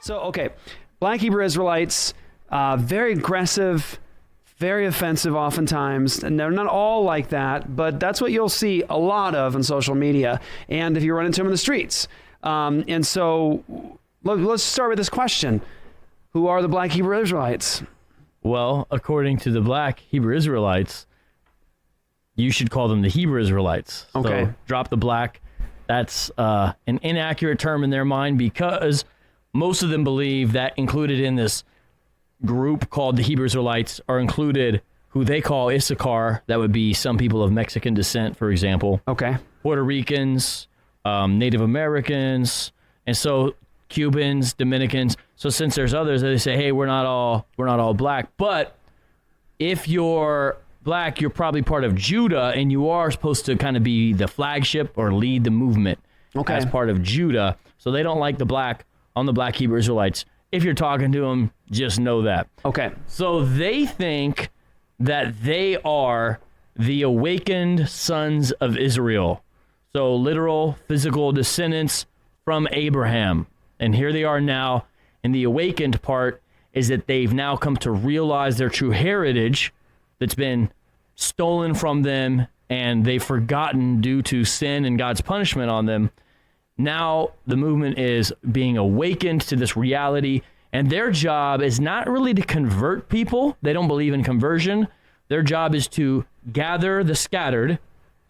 So, okay, Black Hebrew Israelites, very aggressive, very offensive oftentimes, and they're not all like that, but that's what you'll see a lot of on social media, and if you run into them in the streets. And so let's start with this question. Who are the Black Hebrew Israelites? Well, according to the Black Hebrew Israelites, you should call them the Hebrew Israelites. Okay. So drop the black. That's an inaccurate term in their mind because most of them believe that included in this group called the Hebrew Israelites are included who they call Issachar. That would be some people of Mexican descent, for example. Okay. Puerto Ricans, Native Americans, and so Cubans, Dominicans. So since there's others, they say, hey, we're not all black. But if you're black, you're probably part of Judah, and you are supposed to kind of be the flagship or lead the movement as part of Judah. So they don't like the black on the Black Hebrew Israelites. If you're talking to them, just know that. Okay. So they think that they are the awakened sons of Israel. So literal, physical descendants from Abraham. And here they are now. And the awakened part is that they've now come to realize their true heritage that's been stolen from them and they've forgotten due to sin and God's punishment on them. Now the movement is being awakened to this reality, and their job is not really to convert people. They don't believe in conversion. Their job is to gather the scattered,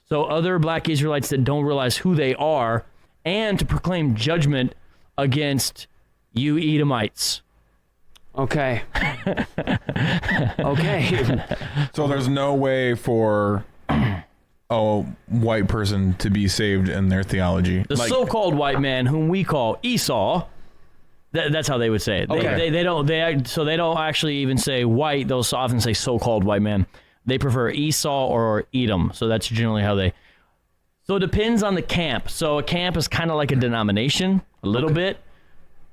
so other Black Israelites that don't realize who they are, and to proclaim judgment against you Edomites. Okay. Okay. So there's no way for a white person to be saved in their theology. The so-called white man, whom we call Esau, that's how they would say it. Okay. They don't actually even say white. They'll often say so-called white man. They prefer Esau or Edom. So that's generally how they. So it depends on the camp. So a camp is kind of like a denomination, a little bit.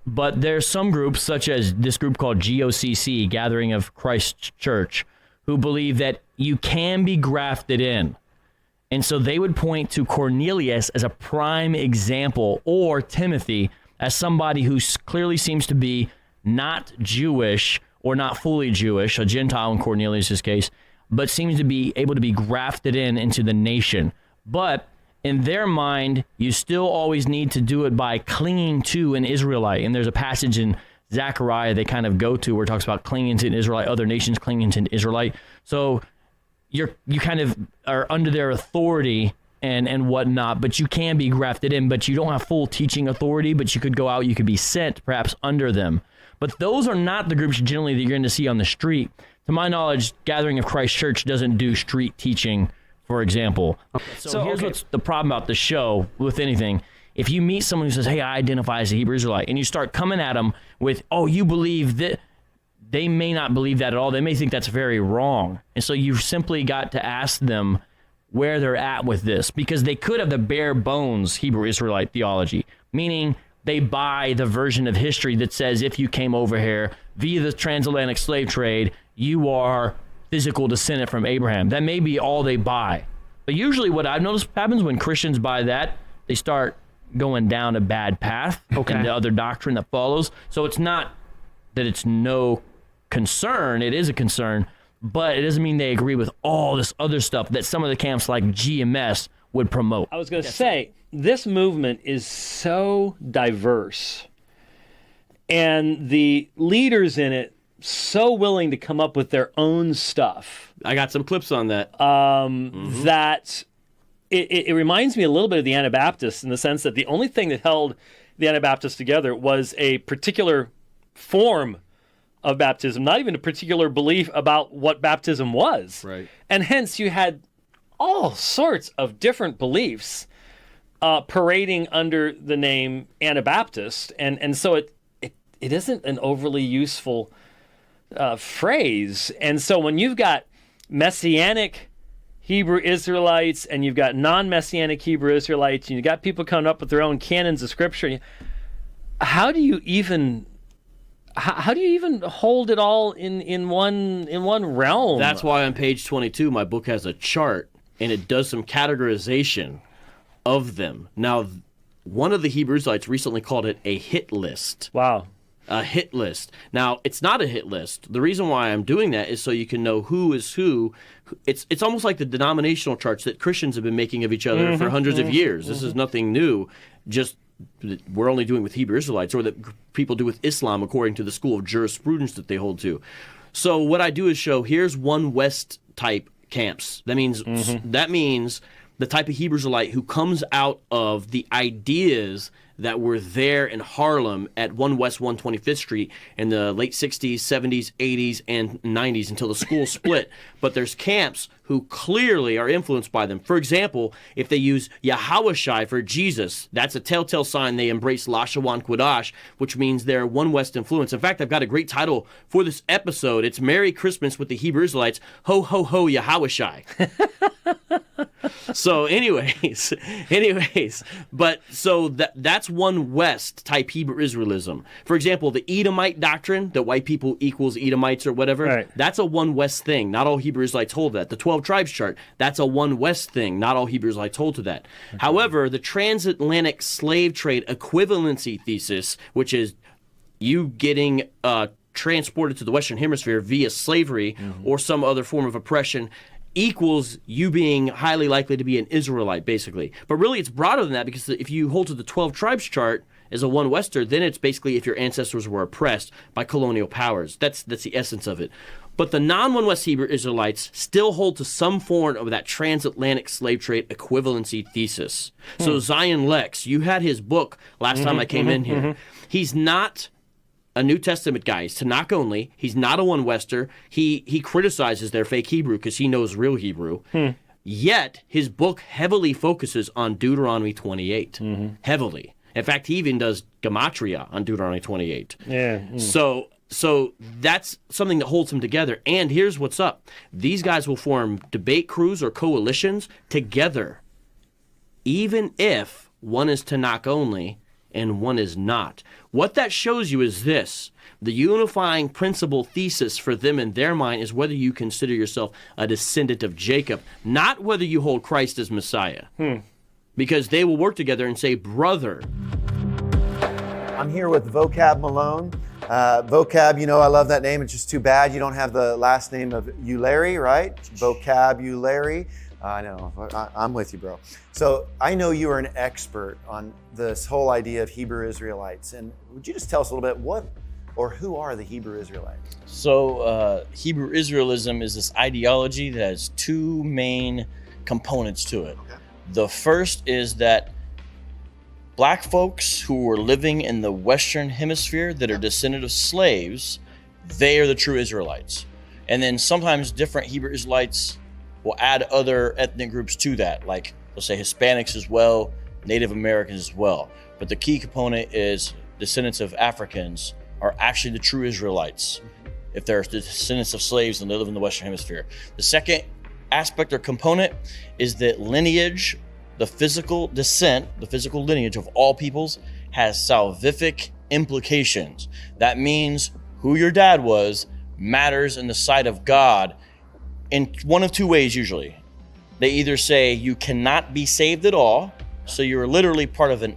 But there's some groups, such as this group called GOCC, Gathering of Christ Church, who believe that you can be grafted in. And so they would point to Cornelius as a prime example, or Timothy as somebody who clearly seems to be not Jewish or not fully Jewish, a Gentile in Cornelius' case, but seems to be able to be grafted into the nation. But in their mind, you still always need to do it by clinging to an Israelite. And there's a passage in Zechariah they kind of go to where it talks about clinging to an Israelite, other nations clinging to an Israelite. So you kind of are under their authority and whatnot, but you can be grafted in, but you don't have full teaching authority, but you could go out, you could be sent perhaps under them. But those are not the groups generally that you're going to see on the street. To my knowledge, Gathering of Christ Church doesn't do street teaching, for example. So here's what's the problem about the show with anything. If you meet someone who says, hey, I identify as a Hebrew Israelite, and you start coming at them with, oh, you believe that, they may not believe that at all. They may think that's very wrong. And so you've simply got to ask them where they're at with this, because they could have the bare bones Hebrew Israelite theology, meaning they buy the version of history that says if you came over here via the transatlantic slave trade, you are physical descendant from Abraham. That may be all they buy. But usually what I've noticed happens when Christians buy that, they start going down a bad path and the other doctrine that follows. So it's not that it's no concern. It is a concern, but it doesn't mean they agree with all this other stuff that some of the camps like GMS would promote. I was going to say, this movement is so diverse, and the leaders in it so willing to come up with their own stuff. I got some clips on that. That it reminds me a little bit of the Anabaptists in the sense that the only thing that held the Anabaptists together was a particular form of baptism, not even a particular belief about what baptism was. Right. And hence you had all sorts of different beliefs parading under the name Anabaptist. And so it isn't an overly useful phrase. And so when you've got Messianic Hebrew Israelites and you've got non-Messianic Hebrew Israelites and you've got people coming up with their own canons of Scripture, how do you even hold it all in one realm? That's why on page 22 my book has a chart and it does some categorization of them. Now, one of the Hebrew Israelites recently called it a hit list. Wow. A hit list. Now, it's not a hit list. The reason why I'm doing that is so you can know who is who. It's almost like the denominational charts that Christians have been making of each other for hundreds of years. This is nothing new. Just we're only doing with Hebrew Israelites, or that people do with Islam according to the school of jurisprudence that they hold to. So what I do is show here's one West type camps. That means the type of Hebrew Israelite who comes out of the ideas that were there in Harlem at 1 West 125th Street in the late 60s, 70s, 80s, and 90s until the school split. But there's camps who clearly are influenced by them. For example, if they use Yahawashai for Jesus, that's a telltale sign they embrace Lashawan Quadash, which means they're 1 West influence. In fact, I've got a great title for this episode. It's Merry Christmas with the Hebrew Israelites. Ho, ho, ho, Yahawashai. So anyways, but so that's 1 West type Hebrew Israelism. For example, the Edomite doctrine, that white people equals Edomites or whatever, right. That's a 1 West thing. Not all Hebrew Israelites hold that. The 12 tribes chart, that's a 1 West thing. Not all Hebrew Israelites hold to that. Okay. However, the transatlantic slave trade equivalency thesis, which is you getting transported to the Western Hemisphere via slavery or some other form of oppression, equals you being highly likely to be an Israelite, basically. But really, it's broader than that, because if you hold to the 12 tribes chart as a 1 Wester, then it's basically if your ancestors were oppressed by colonial powers. That's the essence of it. But the non-1 West Hebrew Israelites still hold to some form of that transatlantic slave trade equivalency thesis. So Zion Lex, you had his book last time I came in here. He's not a New Testament guy. He's Tanakh only. He's not a 1 Wester. He criticizes their fake Hebrew because he knows real Hebrew. Yet, his book heavily focuses on Deuteronomy 28. Heavily. In fact, he even does gematria on Deuteronomy 28. Yeah. So that's something that holds them together. And here's what's up. These guys will form debate crews or coalitions together, even if one is Tanakh only and one is not. What that shows you is this. The unifying principle thesis for them in their mind is whether you consider yourself a descendant of Jacob, not whether you hold Christ as Messiah. Because they will work together and say, brother. I'm here with Vocab Malone. Vocab, you know, I love that name. It's just too bad you don't have the last name of Ulary, right? Vocabulary. I know. I'm with you, bro. So I know you are an expert on this whole idea of Hebrew Israelites. And would you just tell us a little bit what or who are the Hebrew Israelites? So Hebrew Israelism is this ideology that has 2 main components to it. Okay. The first is that black folks who were living in the Western Hemisphere that are descended of slaves, they are the true Israelites. And then sometimes different Hebrew Israelites will add other ethnic groups to that, like let's say Hispanics as well, Native Americans as well. But the key component is descendants of Africans are actually the true Israelites if they're the descendants of slaves and they live in the Western Hemisphere. The second aspect or component is that lineage, the physical descent, the physical lineage of all peoples has salvific implications. That means who your dad was matters in the sight of God in one of 2 ways usually. They either say you cannot be saved at all, so you're literally part of a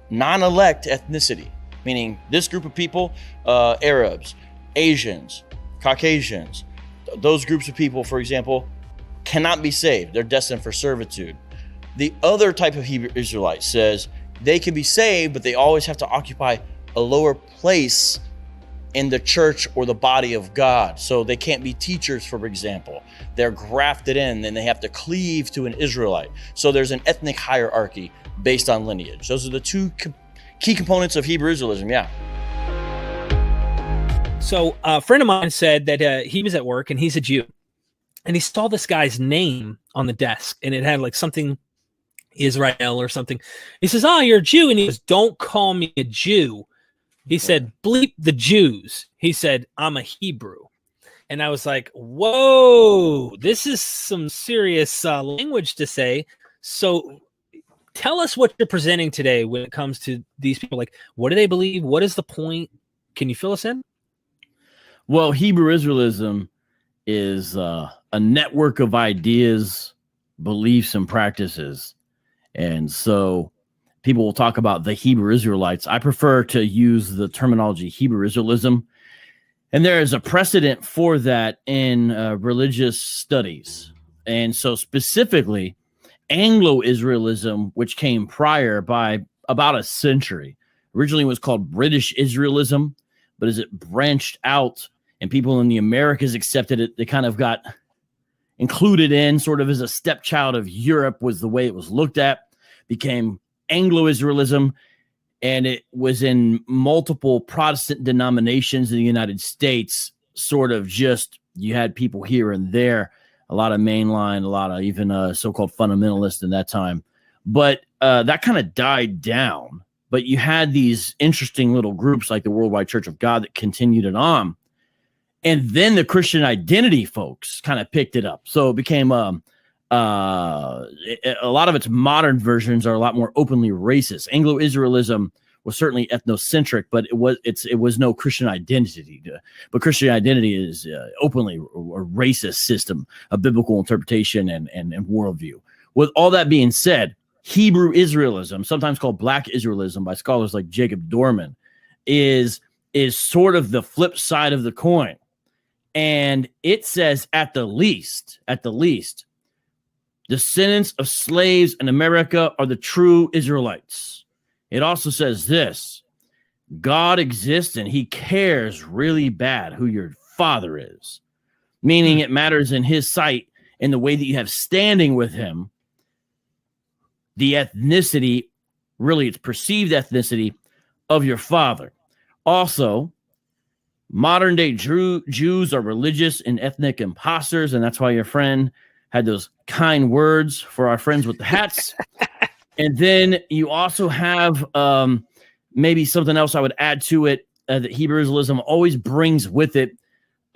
non-elect ethnicity, meaning this group of people, Arabs, Asians, Caucasians, those groups of people, for example, cannot be saved. They're destined for servitude. The other type of Hebrew Israelite says they can be saved, but they always have to occupy a lower place in the church or the body of God. So they can't be teachers, for example. They're grafted in and they have to cleave to an Israelite. So there's an ethnic hierarchy based on lineage. Those are the 2 key components of Hebrew Israelism, yeah. So a friend of mine said that he was at work and he's a Jew. And he saw this guy's name on the desk and it had like something Israel or something. He says, "Oh, you're a Jew." And he goes, "Don't call me a Jew." He said, "Bleep the Jews." He said, "I'm a Hebrew." And I was like, whoa, this is some serious language to say. So tell us what you're presenting today when it comes to these people. Like, what do they believe? What is the point? Can you fill us in? Well, Hebrew Israelism is a network of ideas, beliefs, and practices. And so people will talk about the Hebrew Israelites. I prefer to use the terminology Hebrew Israelism. And there is a precedent for that in religious studies. And so specifically, Anglo-Israelism, which came prior by about a century, originally was called British Israelism, but as it branched out and people in the Americas accepted it, they kind of got included in sort of as a stepchild of Europe was the way it was looked at, became Anglo-Israelism, and it was in multiple Protestant denominations in the United States, sort of just, you had people here and there, a lot of mainline, a lot of even so-called fundamentalists in that time. But that kind of died down. But you had these interesting little groups like the Worldwide Church of God that continued it on. And then the Christian Identity folks kind of picked it up. So it became a lot of its modern versions are a lot more openly racist. Anglo-Israelism was certainly ethnocentric, but it was no Christian identity. But Christian identity is openly a racist system of biblical interpretation and worldview. With all that being said, Hebrew Israelism, sometimes called Black Israelism by scholars like Jacob Dorman, is sort of the flip side of the coin. And it says at the least, descendants of slaves in America are the true Israelites. It also says this: God exists and he cares really bad who your father is, meaning it matters in his sight in the way that you have standing with him. The ethnicity, really it's perceived ethnicity of your father. Also, modern day Jews are religious and ethnic imposters, and that's why your friend had those kind words for our friends with the hats. And then you also have maybe something else I would add to it that Hebrew Israelism always brings with it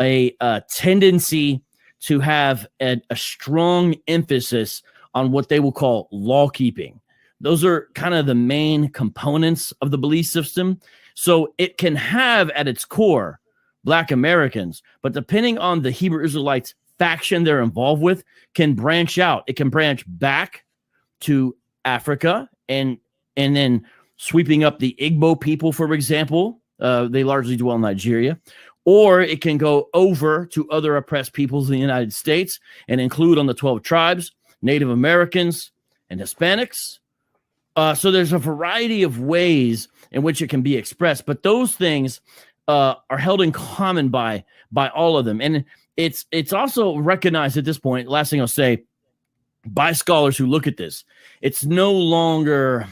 a tendency to have a strong emphasis on what they will call law keeping. Those are kind of the main components of the belief system. So it can have at its core Black Americans, but depending on the Hebrew Israelites faction they're involved with, can branch out. It can branch back to Africa and then sweeping up the Igbo people, for example. They largely dwell in Nigeria. Or it can go over to other oppressed peoples in the United States and include on the 12 tribes, Native Americans, and Hispanics. So there's a variety of ways in which it can be expressed, but those things are held in common by all of them. And it's also recognized at this point, last thing I'll say, by scholars who look at this, it's no longer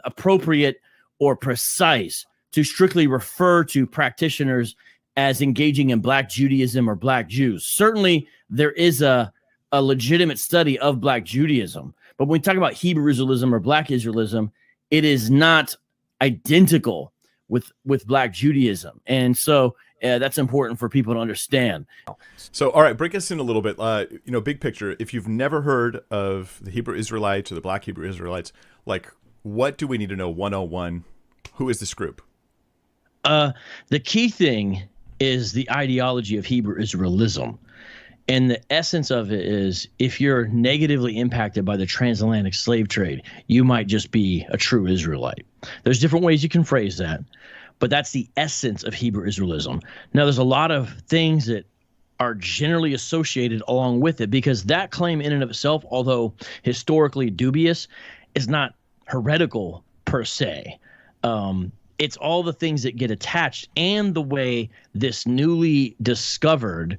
appropriate or precise to strictly refer to practitioners as engaging in Black Judaism or Black Jews. Certainly, there is a legitimate study of Black Judaism, but when we talk about Hebrew Israelism or Black Israelism, it is not identical with Black Judaism, and so that's important for people to understand. So, all right, break us in a little bit. Big picture. If you've never heard of the Hebrew Israelites or the Black Hebrew Israelites, like, what do we need to know? 101. Who is this group? The key thing is the ideology of Hebrew Israelism. And the essence of it is, if you're negatively impacted by the transatlantic slave trade, you might just be a true Israelite. There's different ways you can phrase that, but that's the essence of Hebrew Israelism. Now, there's a lot of things that are generally associated along with it, because that claim in and of itself, although historically dubious, is not heretical per se. It's all the things that get attached and the way this newly discovered,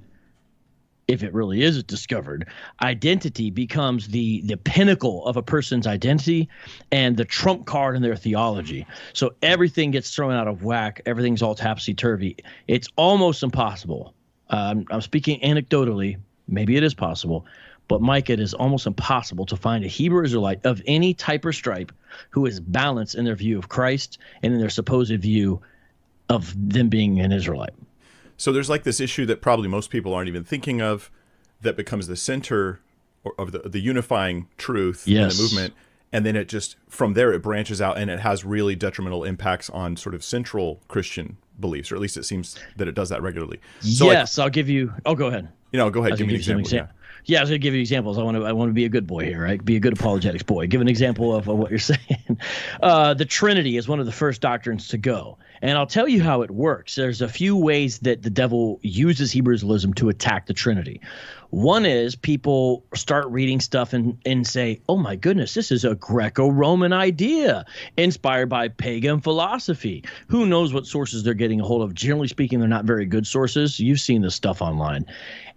if it really is discovered, identity becomes the pinnacle of a person's identity and the trump card in their theology. So everything gets thrown out of whack. Everything's all topsy-turvy. It's almost impossible. I'm speaking anecdotally. Maybe it is possible. But, Mike, it is almost impossible to find a Hebrew Israelite of any type or stripe who is balanced in their view of Christ and in their supposed view of them being an Israelite. So there's like this issue that probably most people aren't even thinking of, that becomes the center of the unifying truth in the movement. And then it just, from there, it branches out and it has really detrimental impacts on sort of central Christian beliefs, or at least it seems that it does that regularly. So I'll give you, go ahead. Go ahead. Give me an example. Yeah, I was going to give you examples. I want to be a good boy here, right? Be a good apologetics boy. Give an example of what you're saying. The Trinity is one of the first doctrines to go. And I'll tell you how it works. There's a few ways that the devil uses Hebrew Israelism to attack the Trinity. One is people start reading stuff and say, oh my goodness, this is a Greco-Roman idea inspired by pagan philosophy. Who knows what sources they're getting a hold of? Generally speaking, they're not very good sources. You've seen this stuff online.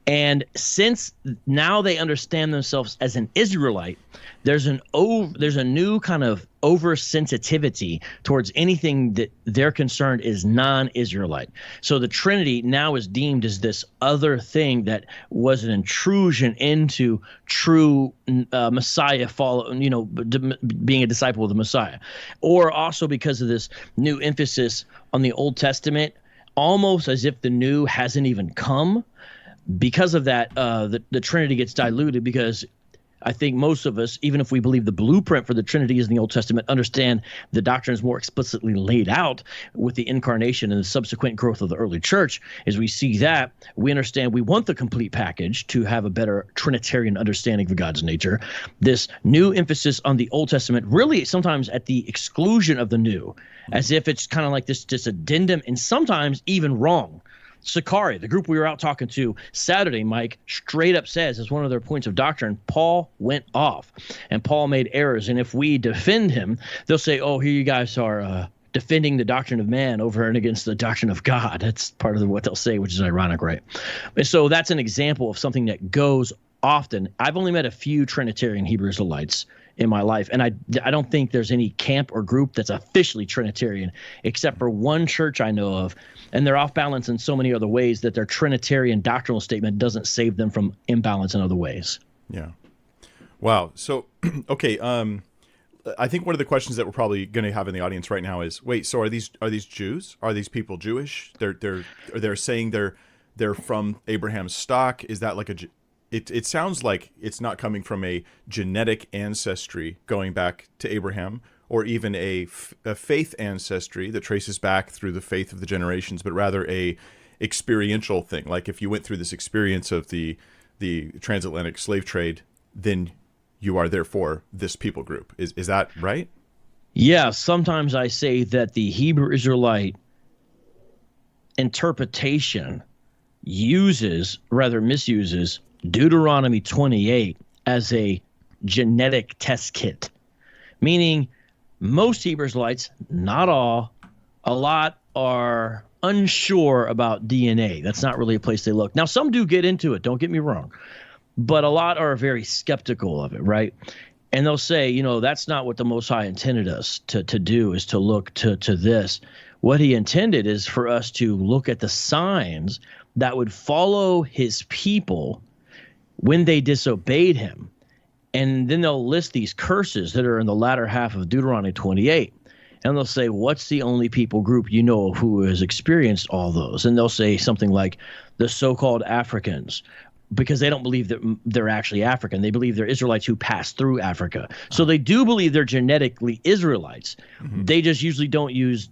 And since now they understand themselves as an Israelite, there's a new kind of oversensitivity towards anything that they're concerned is non-Israelite. So the Trinity now is deemed as this other thing that was an intrusion into true Messiah being a disciple of the Messiah, or also because of this new emphasis on the Old Testament, almost as if the new hasn't even come. Because of that, the Trinity gets diluted, because I think most of us, even if we believe the blueprint for the Trinity is in the Old Testament, understand the doctrine is more explicitly laid out with the incarnation and the subsequent growth of the early church. As we see that, we understand we want the complete package to have a better Trinitarian understanding of God's nature. This new emphasis on the Old Testament, really sometimes at the exclusion of the new, as if it's kind of like this addendum, and sometimes even wrong. Sakari, the group we were out talking to Saturday, Mike, straight up says as one of their points of doctrine, Paul went off and Paul made errors. And if we defend him, they'll say, oh, here you guys are defending the doctrine of man over and against the doctrine of God. That's part of what they'll say, which is ironic, right? And so that's an example of something that goes often. I've only met a few Trinitarian Hebrew Israelites in my life, and I don't think there's any camp or group that's officially Trinitarian except for one church I know of, and they're off balance in so many other ways that their Trinitarian doctrinal statement doesn't save them from imbalance in other ways. Yeah. Wow. So, okay. I think one of the questions that we're probably going to have in the audience right now is, wait, so are these Jews? Are these people Jewish? They're saying they're from Abraham's stock. Is that like it sounds like it's not coming from a genetic ancestry going back to Abraham, or even a faith ancestry that traces back through the faith of the generations, but rather a experiential thing. Like if you went through this experience of the transatlantic slave trade, then you are therefore this people group. Is that right? Yeah, sometimes I say that the Hebrew Israelite interpretation misuses Deuteronomy 28 as a genetic test kit, meaning most Hebrew Israelites, not all, a lot are unsure about DNA. That's not really a place they look. Now, some do get into it, don't get me wrong, but a lot are very skeptical of it, right? And they'll say, that's not what the Most High intended us to do, is to look to this. What he intended is for us to look at the signs that would follow his people when they disobeyed him. And then they'll list these curses that are in the latter half of Deuteronomy 28. And they'll say, what's the only people group who has experienced all those? And they'll say something like the so-called Africans, because they don't believe that they're actually African. They believe they're Israelites who passed through Africa. So they do believe they're genetically Israelites. Mm-hmm. They just usually don't use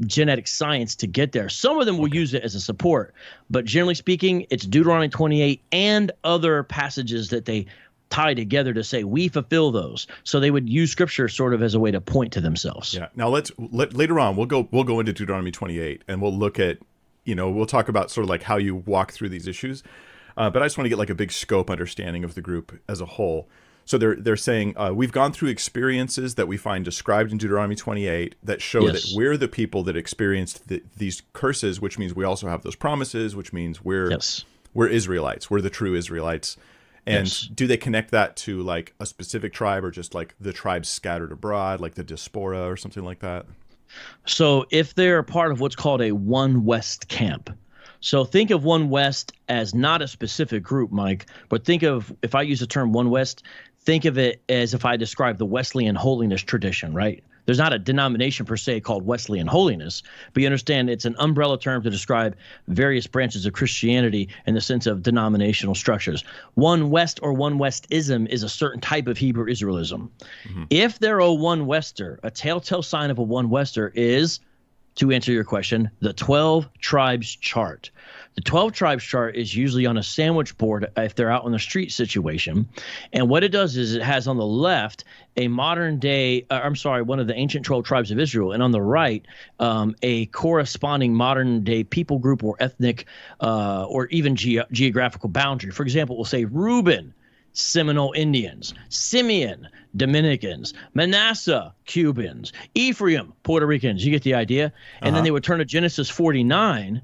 genetic science to get there. Some of them will use it as a support, but generally speaking, it's Deuteronomy 28 and other passages that they tie together to say we fulfill those. So they would use scripture sort of as a way to point to themselves. Yeah. Now later on we'll go into Deuteronomy 28 and we'll look at, we'll talk about sort of like how you walk through these issues. But I just want to get like a big scope understanding of the group as a whole. So they're saying we've gone through experiences that we find described in Deuteronomy 28 that show that we're the people that experienced these curses, which means we also have those promises, which means we're Israelites. We're the true Israelites. And do they connect that to like a specific tribe, or just like the tribes scattered abroad, like the diaspora or something like that? So if they're part of what's called a One West camp. So think of One West as not a specific group, Mike, but think of, if I use the term One West, think of it as if I describe the Wesleyan holiness tradition, right? There's not a denomination per se called Wesleyan holiness, but you understand it's an umbrella term to describe various branches of Christianity in the sense of denominational structures. One West or One Westism is a certain type of Hebrew Israelism. Mm-hmm. If they're a One Wester, a telltale sign of a One Wester is to answer your question, the 12 tribes chart. The 12 tribes chart is usually on a sandwich board if they're out on the street situation. And what it does is it has on the left a modern day, one of the ancient 12 tribes of Israel. And on the right, a corresponding modern day people group or ethnic or even geographical boundary. For example, we'll say Reuben, Seminole Indians, Simeon, Dominicans, Manasseh, Cubans, Ephraim, Puerto Ricans. You get the idea? And then they would turn to Genesis 49,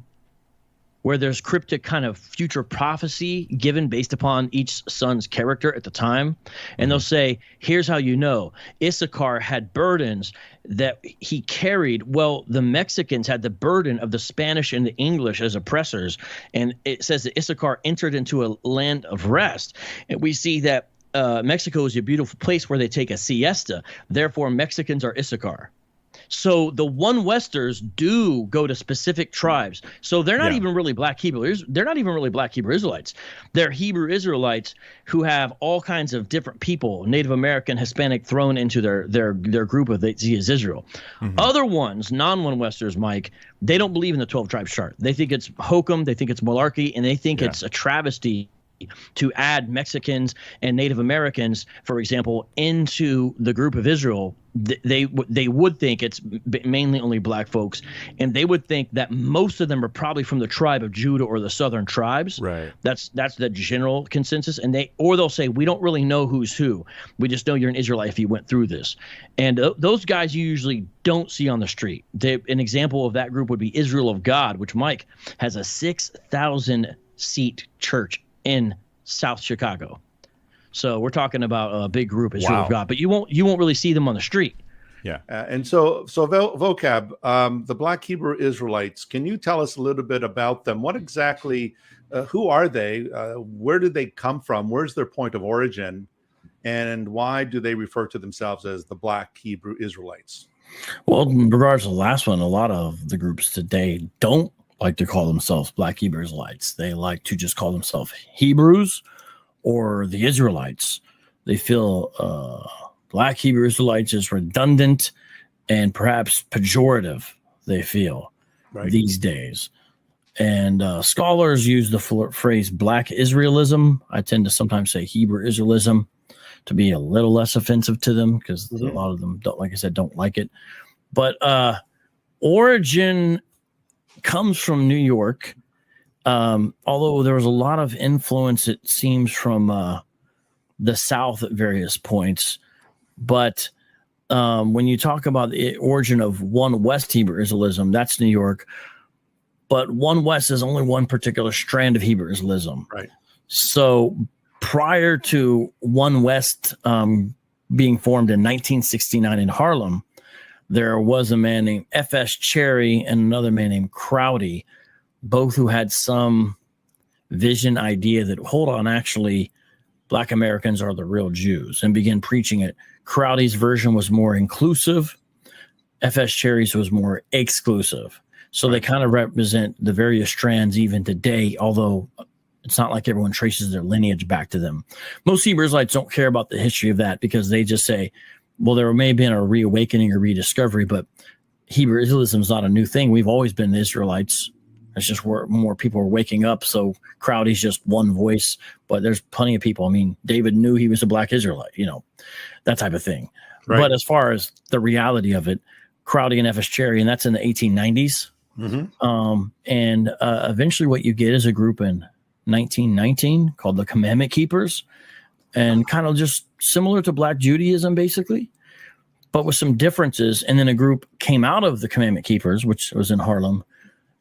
where there's cryptic kind of future prophecy given based upon each son's character at the time. And they'll say, here's how you know. Issachar had burdens that he carried. Well, the Mexicans had the burden of the Spanish and the English as oppressors. And it says that Issachar entered into a land of rest. And we see that Mexico is a beautiful place where they take a siesta. Therefore, Mexicans are Issachar. So the one Westers do go to specific tribes. So they're not even really black Hebrews. They're not even really black Hebrew Israelites. They're Hebrew Israelites who have all kinds of different people, Native American, Hispanic, thrown into their group of they see as Israel. Other ones, non-one Westers, Mike, they don't believe in the 12 tribes chart. They think it's hokum. They think it's malarkey, and they think it's a travesty to add Mexicans and Native Americans, for example, into the group of Israel. They would think it's mainly only black folks, and they would think that most of them are probably from the tribe of Judah or the southern tribes. Right. That's the general consensus. And they'll say, we don't really know who's who. We just know you're an Israelite if you went through this. And those guys you usually don't see on the street. An example of that group would be Israel of God, which, Mike, has a 6,000 seat church in South Chicago. So we're talking about a big group, Israel of God, but you won't really see them on the street. Yeah. And so Vocab, the Black Hebrew Israelites, can you tell us a little bit about them? What exactly, who are they? Where did they come from? Where's their point of origin? And why do they refer to themselves as the Black Hebrew Israelites? Well, in regards to the last one, a lot of the groups today don't like to call themselves Black Hebrew Israelites. They like to just call themselves Hebrews or the Israelites. They feel Black Hebrew Israelites is redundant and perhaps pejorative, they feel, these days. And scholars use the phrase Black Israelism. I tend to sometimes say Hebrew Israelism to be a little less offensive to them because a lot of them, like I said, don't like it. But origin comes from New York, although there was a lot of influence, it seems, from the South at various points. But when you talk about the origin of One West Hebrew Israelism, that's New York. But One West is only one particular strand of Hebrew Israelism. Right. So prior to One West being formed in 1969 in Harlem, there was a man named F.S. Cherry and another man named Crowdy, both who had some vision idea that, hold on, actually, Black Americans are the real Jews, and began preaching it. Crowdy's version was more inclusive. F.S. Cherry's was more exclusive. So they kind of represent the various strands even today, although it's not like everyone traces their lineage back to them. Most Hebrew Israelites don't care about the history of that because they just say, well, there may have been a reawakening or rediscovery, but Hebrew Israelism is not a new thing. We've always been Israelites. It's just where more people are waking up. So Crowdy's just one voice, but there's plenty of people. I mean, David knew he was a Black Israelite, that type of thing. Right. But as far as the reality of it, Crowdy and F.S. Cherry, and that's in the 1890s. And eventually what you get is a group in 1919 called the Commandment Keepers, and kind of just similar to Black Judaism, basically, but with some differences. And then a group came out of the Commandment Keepers, which was in Harlem,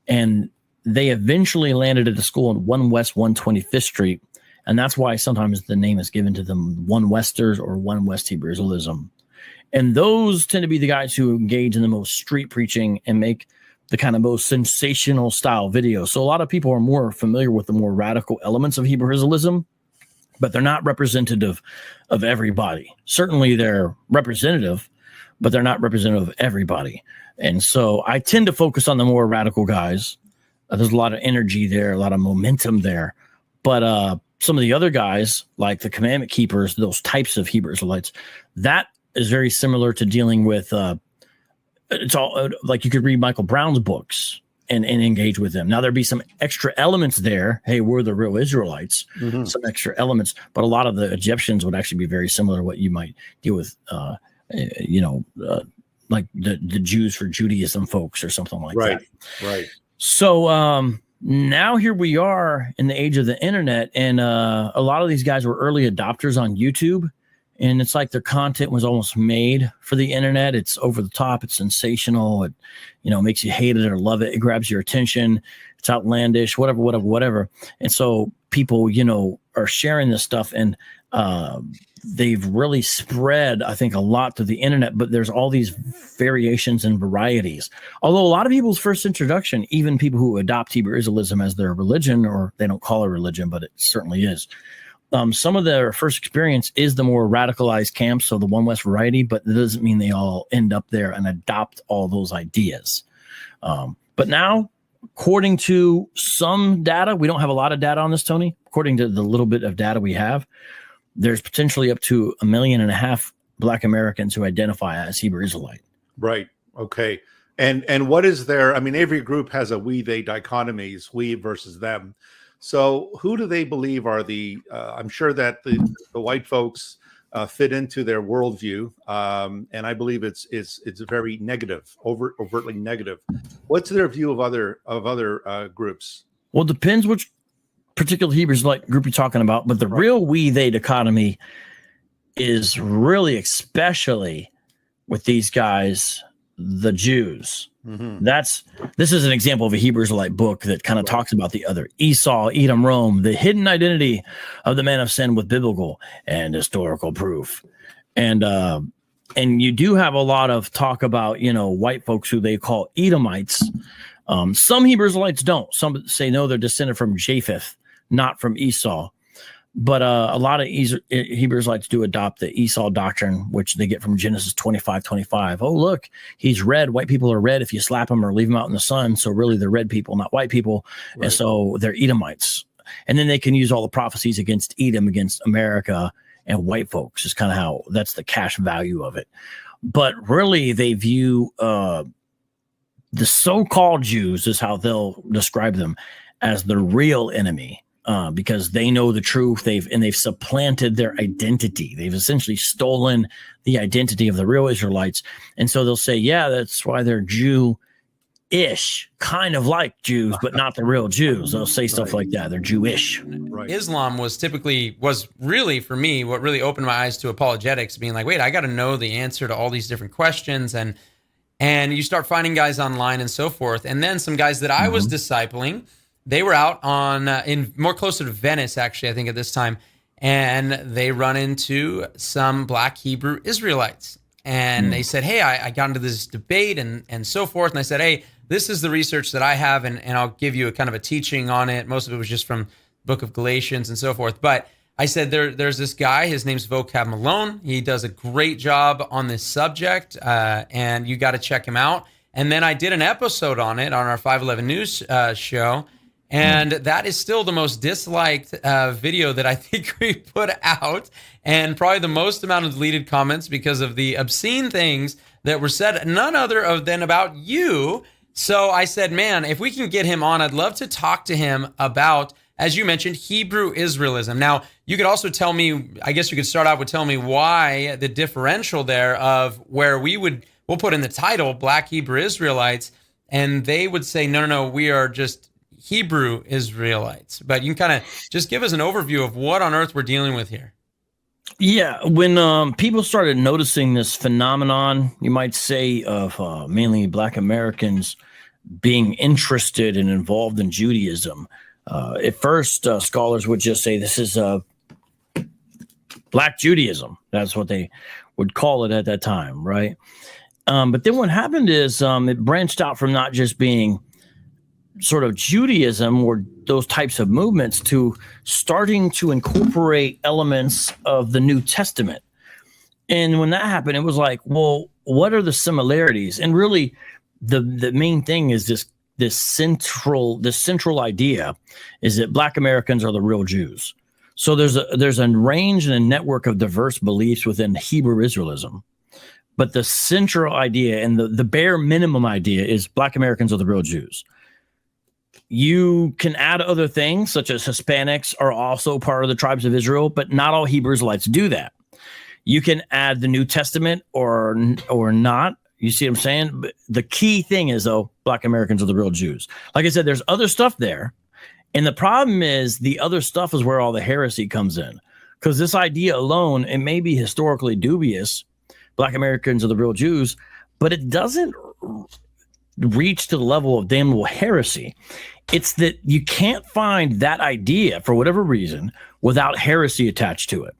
and they eventually landed at a school in 1 West 125th Street. And that's why sometimes the name is given to them, One Westers or One West Hebrew Israelism. And those tend to be the guys who engage in the most street preaching and make the kind of most sensational style videos. So a lot of people are more familiar with the more radical elements of Hebrew Israelism, but they're not representative of everybody. Certainly they're representative, but they're not representative of everybody. And so I tend to focus on the more radical guys. There's a lot of energy there, a lot of momentum there. But some of the other guys, like the Commandment Keepers, those types of Hebrew Israelites, that is very similar to dealing with it's all like you could read Michael Brown's books and engage with them. Now there'd be some extra elements there. Hey, we're the real Israelites, some extra elements, but a lot of the Egyptians would actually be very similar to what you might deal with, like the Jews for Judaism folks or something like that. Right. So now here we are in the age of the internet, and a lot of these guys were early adopters on YouTube. And it's like their content was almost made for the internet. It's over the top. It's sensational. It, makes you hate it or love it. It grabs your attention. It's outlandish, whatever. And so people, are sharing this stuff, and they've really spread, I think, a lot to the internet. But there's all these variations and varieties. Although a lot of people's first introduction, even people who adopt Hebrew Israelism as their religion, or they don't call it religion, but it certainly is. Some of their first experience is the more radicalized camps, so the One West variety, but it doesn't mean they all end up there and adopt all those ideas. But now, according to some data, we don't have a lot of data on this, Tony. According to the little bit of data we have, there's potentially up to 1.5 million Black Americans who identify as Hebrew Israelite. Right. Okay. And what is there? I mean, every group has a we-they dichotomies, we versus them. So who do they believe are the, I'm sure that the white folks fit into their worldview. And I believe it's very negative, overtly negative. What's their view of other groups? Well, it depends which particular Hebrew Israelite group you're talking about, but the real we-they dichotomy is really, especially with these guys, the Jews. This is an example of a Hebrew Israelite book that kind of talks about the other Esau, Edom, Rome, the hidden identity of the man of sin with biblical and historical proof. And you do have a lot of talk about, white folks who they call Edomites. Some Hebrew Israelites don't. Some say, no, they're descended from Japheth, not from Esau. But a lot of Hebrew Israelites do adopt the Esau doctrine, which they get from Genesis 25:25. Oh, look, he's red. White people are red if you slap them or leave them out in the sun. So really, they're red people, not white people. Right. And so they're Edomites. And then they can use all the prophecies against Edom, against America and white folks. Is kind of how that's the cash value of it. But really, they view the so-called Jews, is how they'll describe them, as the real enemy. Because they know the truth, they've supplanted their identity. They've essentially stolen the identity of the real Israelites. And so they'll say, yeah, that's why they're Jew-ish, kind of like Jews, but not the real Jews. They'll say stuff like that. They're Jewish. Right. Islam was really, for me, what really opened my eyes to apologetics, being like, wait, I got to know the answer to all these different questions. And you start finding guys online and so forth. And then some guys that I was discipling, they were out in more closer to Venice, actually, I think at this time, and they run into some Black Hebrew Israelites. And they said, hey, I got into this debate and so forth. And I said, hey, this is the research that I have, and I'll give you a kind of a teaching on it. Most of it was just from the book of Galatians and so forth. But I said, there's this guy, his name's Vocab Malone. He does a great job on this subject, and you got to check him out. And then I did an episode on it on our 511 News show. And that is still the most disliked video that I think we put out, and probably the most amount of deleted comments because of the obscene things that were said, none other than about you. So I said, man, if we can get him on, I'd love to talk to him about, as you mentioned, Hebrew Israelism. Now, you could also tell me, I guess you could start out with telling me why the differential there of where we'll put in the title, Black Hebrew Israelites, and they would say, no, we are just Hebrew Israelites. But you can kind of just give us an overview of what on earth we're dealing with here. Yeah, when people started noticing this phenomenon, you might say, of mainly Black Americans being interested and involved in Judaism, at first scholars would just say this is Black Judaism. That's what they would call it at that time, right? But then what happened is it branched out from not just being sort of Judaism or those types of movements to starting to incorporate elements of the New Testament. And when that happened, it was like, well, what are the similarities? And really the main thing is this central idea is that Black Americans are the real Jews. So there's a range and a network of diverse beliefs within Hebrew Israelism. But the central idea and the bare minimum idea is Black Americans are the real Jews. You can add other things, such as Hispanics are also part of the tribes of Israel, but not all Hebrew Israelites do that. You can add the New Testament or not. You see what I'm saying? But the key thing is, though, Black Americans are the real Jews. Like I said, there's other stuff there. And the problem is the other stuff is where all the heresy comes in. Because this idea alone, it may be historically dubious, Black Americans are the real Jews, but it doesn't reach to the level of damnable heresy. It's that you can't find that idea for whatever reason without heresy attached to it.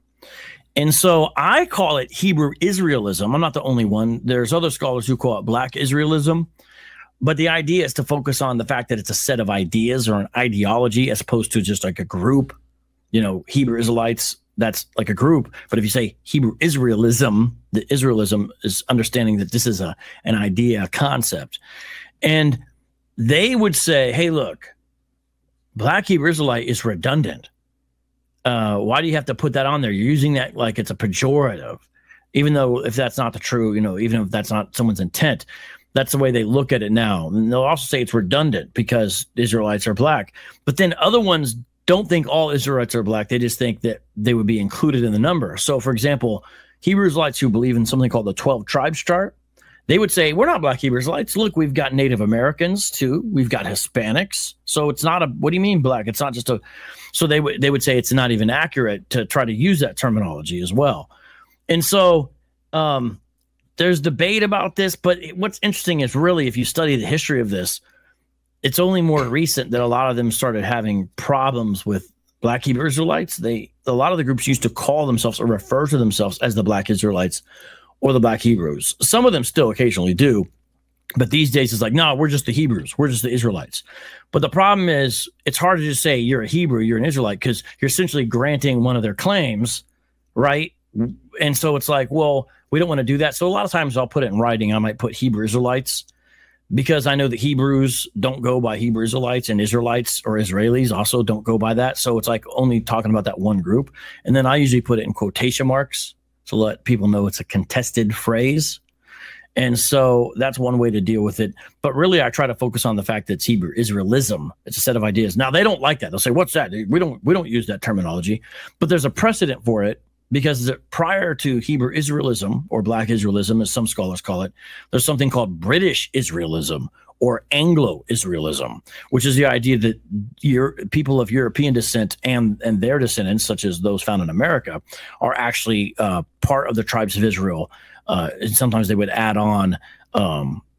And so I call it Hebrew Israelism. I'm not the only one. There's other scholars who call it Black Israelism. But the idea is to focus on the fact that it's a set of ideas or an ideology as opposed to just like a group. You know, Hebrew Israelites, that's like a group. But if you say Hebrew Israelism, the Israelism is understanding that this is an idea, a concept. And they would say, hey, look, Black Hebrew Israelite is redundant. Why do you have to put that on there? You're using that like it's a pejorative, even though if that's not the true, you know, even if that's not someone's intent, that's the way they look at it now. And they'll also say it's redundant because Israelites are Black. But then other ones don't think all Israelites are Black. They just think that they would be included in the number. So, for example, Hebrew Israelites who believe in something called the 12 tribes chart, they would say, we're not Black Hebrew Israelites. Look, we've got Native Americans too. We've got Hispanics. So it's not a, what do you mean Black? It's not just a, so they would say it's not even accurate to try to use that terminology as well. And so there's debate about this, but what's interesting is really, if you study the history of this, it's only more recent that a lot of them started having problems with Black Hebrew Israelites. A lot of the groups used to call themselves or refer to themselves as the Black Israelites or the Black Hebrews. Some of them still occasionally do, but these days it's like, no, we're just the Hebrews. We're just the Israelites. But the problem is it's hard to just say you're a Hebrew, you're an Israelite, because you're essentially granting one of their claims, right? And so it's like, well, we don't want to do that. So a lot of times I'll put it in writing. I might put Hebrew Israelites because I know that Hebrews don't go by Hebrew Israelites, and Israelites or Israelis also don't go by that. So it's like only talking about that one group. And then I usually put it in quotation marks to let people know it's a contested phrase. And so that's one way to deal with it. But really, I try to focus on the fact that it's Hebrew Israelism. It's a set of ideas. Now, they don't like that. They'll say, what's that? We don't use that terminology. But there's a precedent for it because prior to Hebrew Israelism or Black Israelism, as some scholars call it, there's something called British Israelism or Anglo-Israelism, which is the idea that people of European descent and their descendants, such as those found in America, are actually part of the tribes of Israel. And sometimes they would add on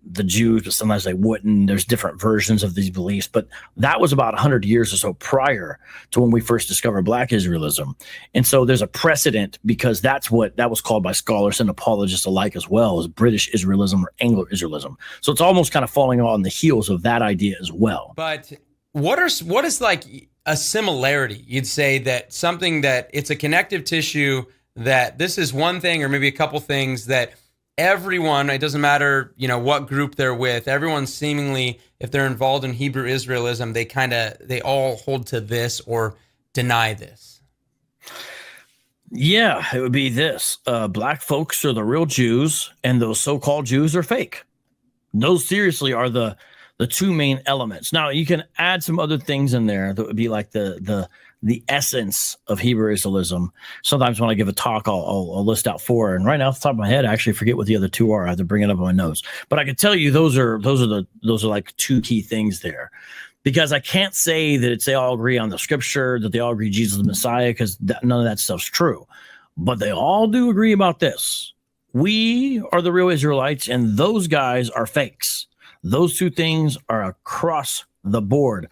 the Jews, but sometimes they wouldn't. There's different versions of these beliefs. But that was about 100 years or so prior to when we first discovered Black Israelism. And so there's a precedent because that was called by scholars and apologists alike as well as British Israelism or Anglo-Israelism. So it's almost kind of falling on the heels of that idea as well. But what is like a similarity? You'd say that something that it's a connective tissue, that this is one thing or maybe a couple things that everyone, it doesn't matter, what group they're with, everyone seemingly, if they're involved in Hebrew Israelism, they all hold to this or deny this. Yeah, it would be this. Black folks are the real Jews, and those so-called Jews are fake. Those seriously are the two main elements. Now, you can add some other things in there that would be like the essence of Hebrew Israelism. Sometimes when I give a talk, I'll list out 4. And right now, off the top of my head, I actually forget what the other 2 are. I have to bring it up on my notes. But I can tell you those are like 2 key things there. Because I can't say that they all agree on the scripture, that they all agree Jesus is the Messiah, because none of that stuff's true. But they all do agree about this. We are the real Israelites, and those guys are fakes. Those 2 things are across the board.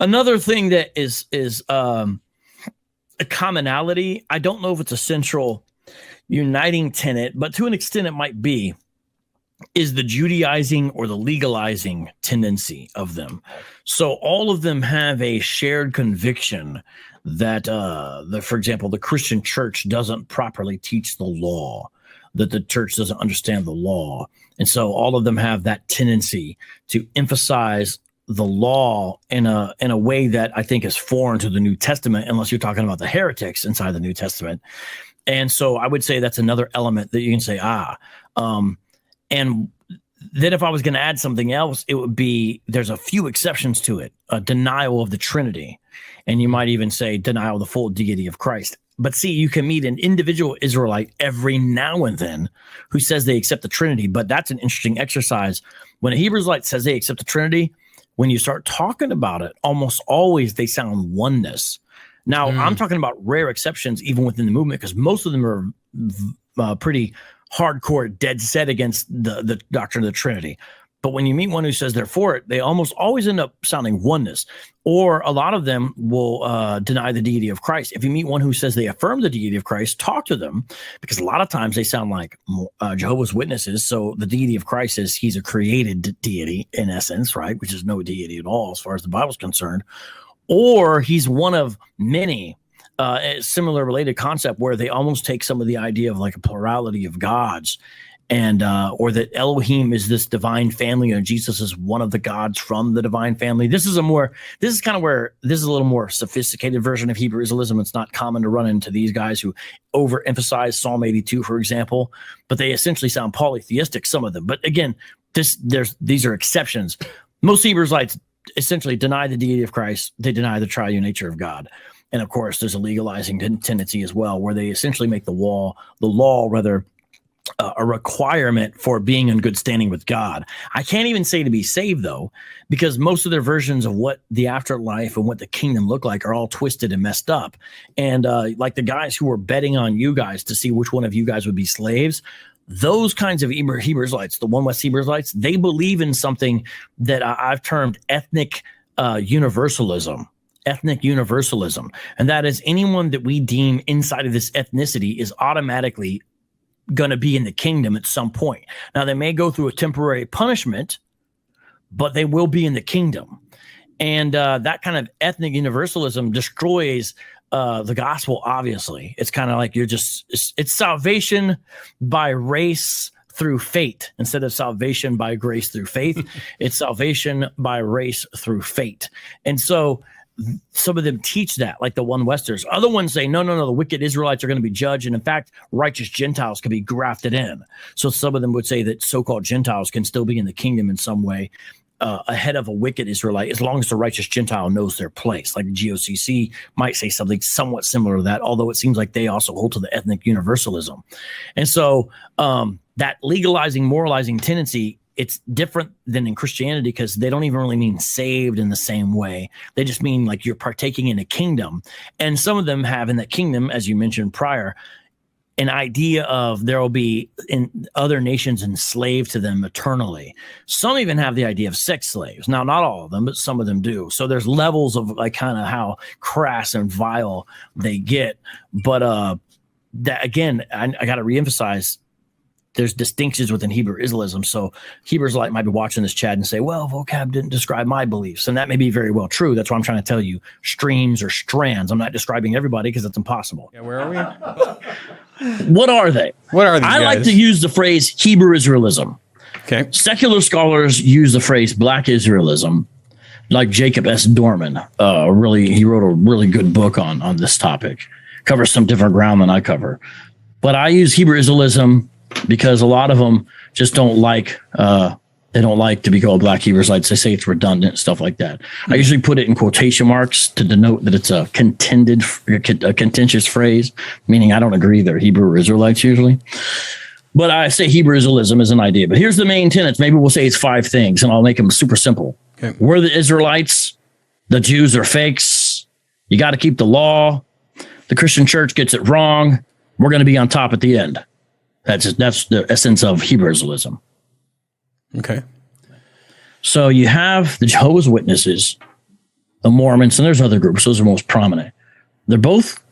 Another thing that is a commonality, I don't know if it's a central uniting tenet, but to an extent it might be, is the Judaizing or the legalizing tendency of them. So all of them have a shared conviction that, for example, the Christian church doesn't properly teach the law, that the church doesn't understand the law. And so all of them have that tendency to emphasize the law in a way that I think is foreign to the New Testament, unless you're talking about the heretics inside the New Testament. And so I would say that's another element that you can say, and then if I was going to add something else, it would be, there's a few exceptions to it, a denial of the Trinity. And you might even say denial of the full deity of Christ. But see, you can meet an individual Israelite every now and then who says they accept the Trinity. But that's an interesting exercise. When a Hebrew Israelite says they accept the Trinity, when you start talking about it, almost always they sound oneness. Now, I'm talking about rare exceptions even within the movement, because most of them are pretty hardcore, dead set against the doctrine of the Trinity. But when you meet one who says they're for it, they almost always end up sounding oneness. Or a lot of them will deny the deity of Christ. If you meet one who says they affirm the deity of Christ, talk to them, because a lot of times they sound like Jehovah's Witnesses. So the deity of Christ is he's a created deity in essence, right? Which is no deity at all as far as the Bible's concerned. Or he's one of many. A similar related concept where they almost take some of the idea of like a plurality of gods, and or that Elohim is this divine family and Jesus is one of the gods from the divine family. This is a little more sophisticated version of Hebrew Israelism. It's not common to run into these guys who overemphasize Psalm 82, for example, but they essentially sound polytheistic, some of them. But again, these are exceptions. Most Hebrew Israelites essentially deny the deity of Christ. They deny the triune nature of God. And of course, there's a legalizing tendency as well, where they essentially make the law a requirement for being in good standing with God. I can't even say to be saved, though, because most of their versions of what the afterlife and what the kingdom look like are all twisted and messed up. And like the guys who were betting on you guys to see which one of you guys would be slaves, those kinds of Hebrew Israelites, the One West Hebrew Israelites, they believe in something that I've termed ethnic universalism. Ethnic universalism. And that is anyone that we deem inside of this ethnicity is automatically going to be in the kingdom at some point. Now, they may go through a temporary punishment, but they will be in the kingdom. And that kind of ethnic universalism destroys the gospel, obviously. It's kind of like it's salvation by race through fate instead of salvation by grace through faith. It's salvation by race through fate. And so some of them teach that, like the One Westers. Other ones say, no, the wicked Israelites are going to be judged. And in fact, righteous Gentiles can be grafted in. So some of them would say that so-called Gentiles can still be in the kingdom in some way ahead of a wicked Israelite, as long as the righteous Gentile knows their place. Like GOCC might say something somewhat similar to that, although it seems like they also hold to the ethnic universalism. And so that legalizing, moralizing tendency, it's different than in Christianity because they don't even really mean saved in the same way. They just mean like you're partaking in a kingdom. And some of them have in that kingdom, as you mentioned prior, an idea of there will be in other nations enslaved to them eternally. Some even have the idea of sex slaves. Now, not all of them, but some of them do. So there's levels of like kind of how crass and vile they get. But that again, I got to reemphasize, there's distinctions within Hebrew Israelism. So Hebrew Israelite might be watching this chat and say, well, Vocab didn't describe my beliefs. And that may be very well true. That's why I'm trying to tell you streams or strands. I'm not describing everybody because it's impossible. Yeah, where are we? What are they? What are these I guys? like to use the phrase Hebrew Israelism. Okay. Secular scholars use the phrase Black Israelism, like Jacob S. Dorman. He wrote a really good book on this topic. Covers some different ground than I cover. But I use Hebrew Israelism because a lot of them just don't like to be called Black Hebrew Israelites. They say it's redundant, stuff like that. I usually put it in quotation marks to denote that it's a contentious phrase, meaning I don't agree they're Hebrew Israelites usually. But I say Hebrew Israelism is an idea. But here's the main tenets. Maybe we'll say it's 5 things, and I'll make them super simple. Okay. We're the Israelites. The Jews are fakes. You got to keep the law. The Christian church gets it wrong. We're going to be on top at the end. That's the essence of Hebrew Israelism. Okay. So you have the Jehovah's Witnesses, the Mormons, and there's other groups. Those are most prominent. They're both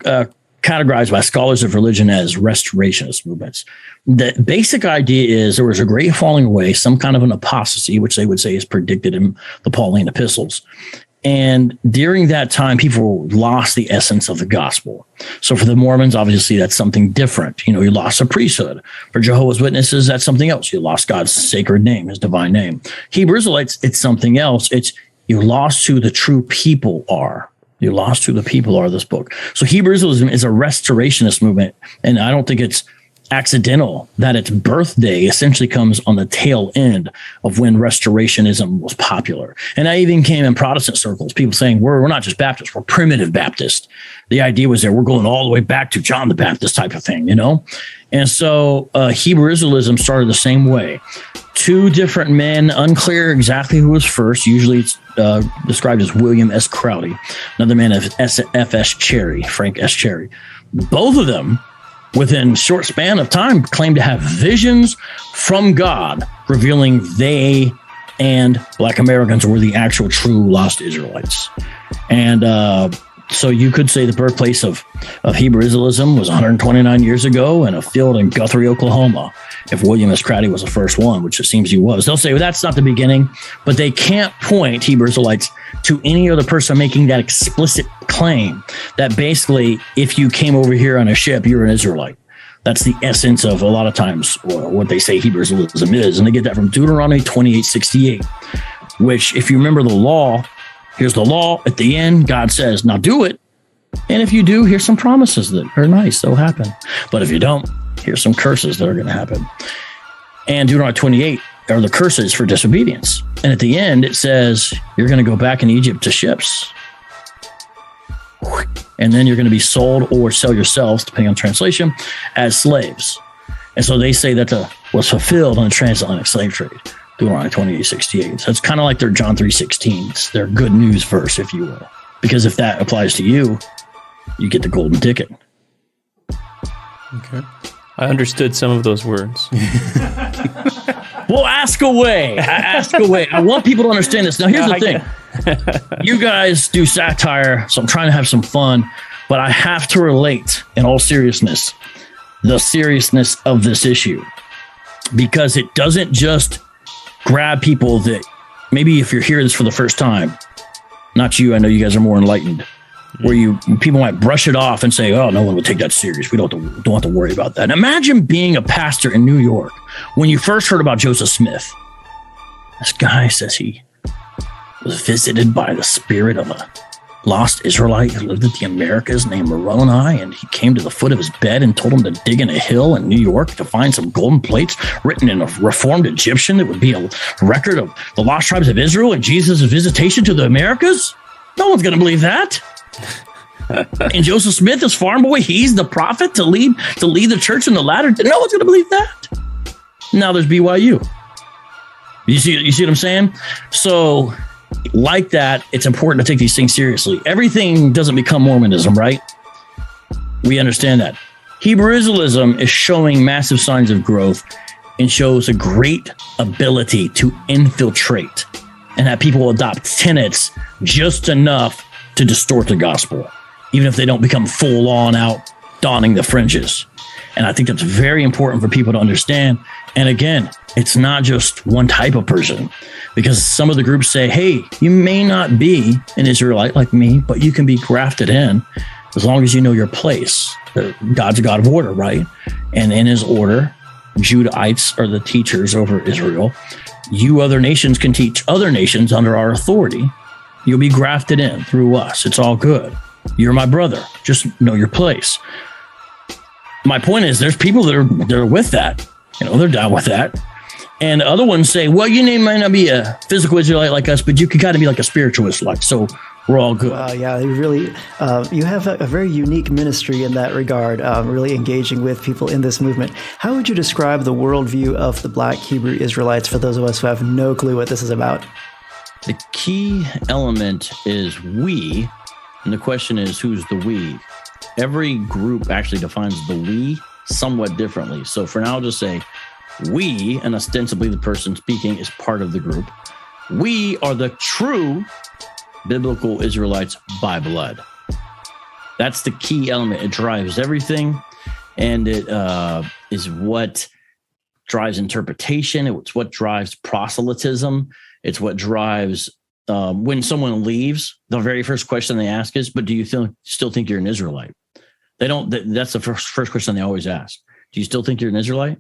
categorized by scholars of religion as restorationist movements. The basic idea is there was a great falling away, some kind of an apostasy, which they would say is predicted in the Pauline epistles. And during that time, people lost the essence of the gospel. So for the Mormons, obviously, that's something different. You lost a priesthood. For Jehovah's Witnesses, that's something else. You lost God's sacred name, his divine name. Hebrew Israelites, it's something else. It's you lost who the true people are. You lost who the people are, this book. So Hebrew Israelism is a restorationist movement. And I don't think it's accidental that its birthday essentially comes on the tail end of when restorationism was popular. And I even came in Protestant circles, people saying, we're not just Baptists, we're primitive Baptist. The idea was that we're going all the way back to John the Baptist type of thing, you know? And so Hebrew Israelism started the same way. Two different men, unclear exactly who was first. Usually it's described as William S. Crowdy. Another man of F.S. Cherry, Frank S. Cherry. Both of them, within short span of time, claimed to have visions from God, revealing they and Black Americans were the actual true lost Israelites. And so you could say the birthplace of Hebrew Israelism was 129 years ago in a field in Guthrie, Oklahoma. If William S. Crowdy was the first one, which it seems he was, they'll say, well, that's not the beginning, but they can't point Hebrew Israelites to any other person making that explicit claim that basically, if you came over here on a ship, you're an Israelite. That's the essence of a lot of times what they say Hebrew Israelism is. And they get that from Deuteronomy 28:68, which, if you remember the law, here's the law. At the end, God says, now do it. And if you do, here's some promises that are nice. They'll happen. But if you don't, here's some curses that are going to happen. And Deuteronomy 28 are the curses for disobedience. And at the end, it says, you're going to go back in Egypt to ships. And then you're going to be sold or sell yourselves, depending on translation, as slaves. And so they say that was fulfilled on the transatlantic slave trade. Deuteronomy 28:68. So it's kind of like their John 3:16. It's their good news verse, if you will. Because if that applies to you, you get the golden ticket. Okay. I understood some of those words. Well, ask away. Ask away. I want people to understand this. Now, here's the thing. You guys do satire, so I'm trying to have some fun, but I have to relate, in all seriousness, the seriousness of this issue. Because it doesn't just grab people that maybe if you're hearing this for the first time, not you, I know you guys are more enlightened, where people might brush it off and say, oh, no one would take that serious. We don't have to worry about that. And imagine being a pastor in New York when you first heard about Joseph Smith. This guy says he was visited by the spirit of a lost Israelite who lived in the Americas named Moroni, and he came to the foot of his bed and told him to dig in a hill in New York to find some golden plates written in a Reformed Egyptian that would be a record of the lost tribes of Israel and Jesus' visitation to the Americas. No one's going to believe that. And Joseph Smith is farm boy. He's the prophet to lead the church in the latter. No one's going to believe that. Now there's BYU. You see what I'm saying? So, like that, it's important to take these things seriously. Everything doesn't become Mormonism, right? We understand that. Hebrew Israelism is showing massive signs of growth and shows a great ability to infiltrate and have people adopt tenets just enough to distort the gospel, even if they don't become full on out donning the fringes. And I think that's very important for people to understand. And again, it's not just one type of person, because some of the groups say, hey, you may not be an Israelite like me, but you can be grafted in as long as you know your place. God's a God of order, right? And in his order, Judahites are the teachers over Israel. You other nations can teach other nations under our authority. You'll be grafted in through us. It's all good. You're my brother. Just know your place. My point is, there's people that are with that. They're down with that. And other ones say, well, your name might not be a physical Israelite like us, but you could kind of be like a spiritual Israelite. So we're all good. Yeah, you really, you have a very unique ministry in that regard, really engaging with people in this movement. How would you describe the worldview of the Black Hebrew Israelites for those of us who have no clue what this is about? The key element is we, and the question is, who's the we? Every group actually defines the we somewhat differently. So for now, I'll just say we, and ostensibly the person speaking is part of the group. We are the true biblical Israelites by blood. That's the key element. It drives everything, and it is what drives interpretation. It's what drives proselytism. It's what drives when someone leaves, the very first question they ask is, but do you still think you're an Israelite? They don't. That's the first question they always ask. Do you still think you're an Israelite?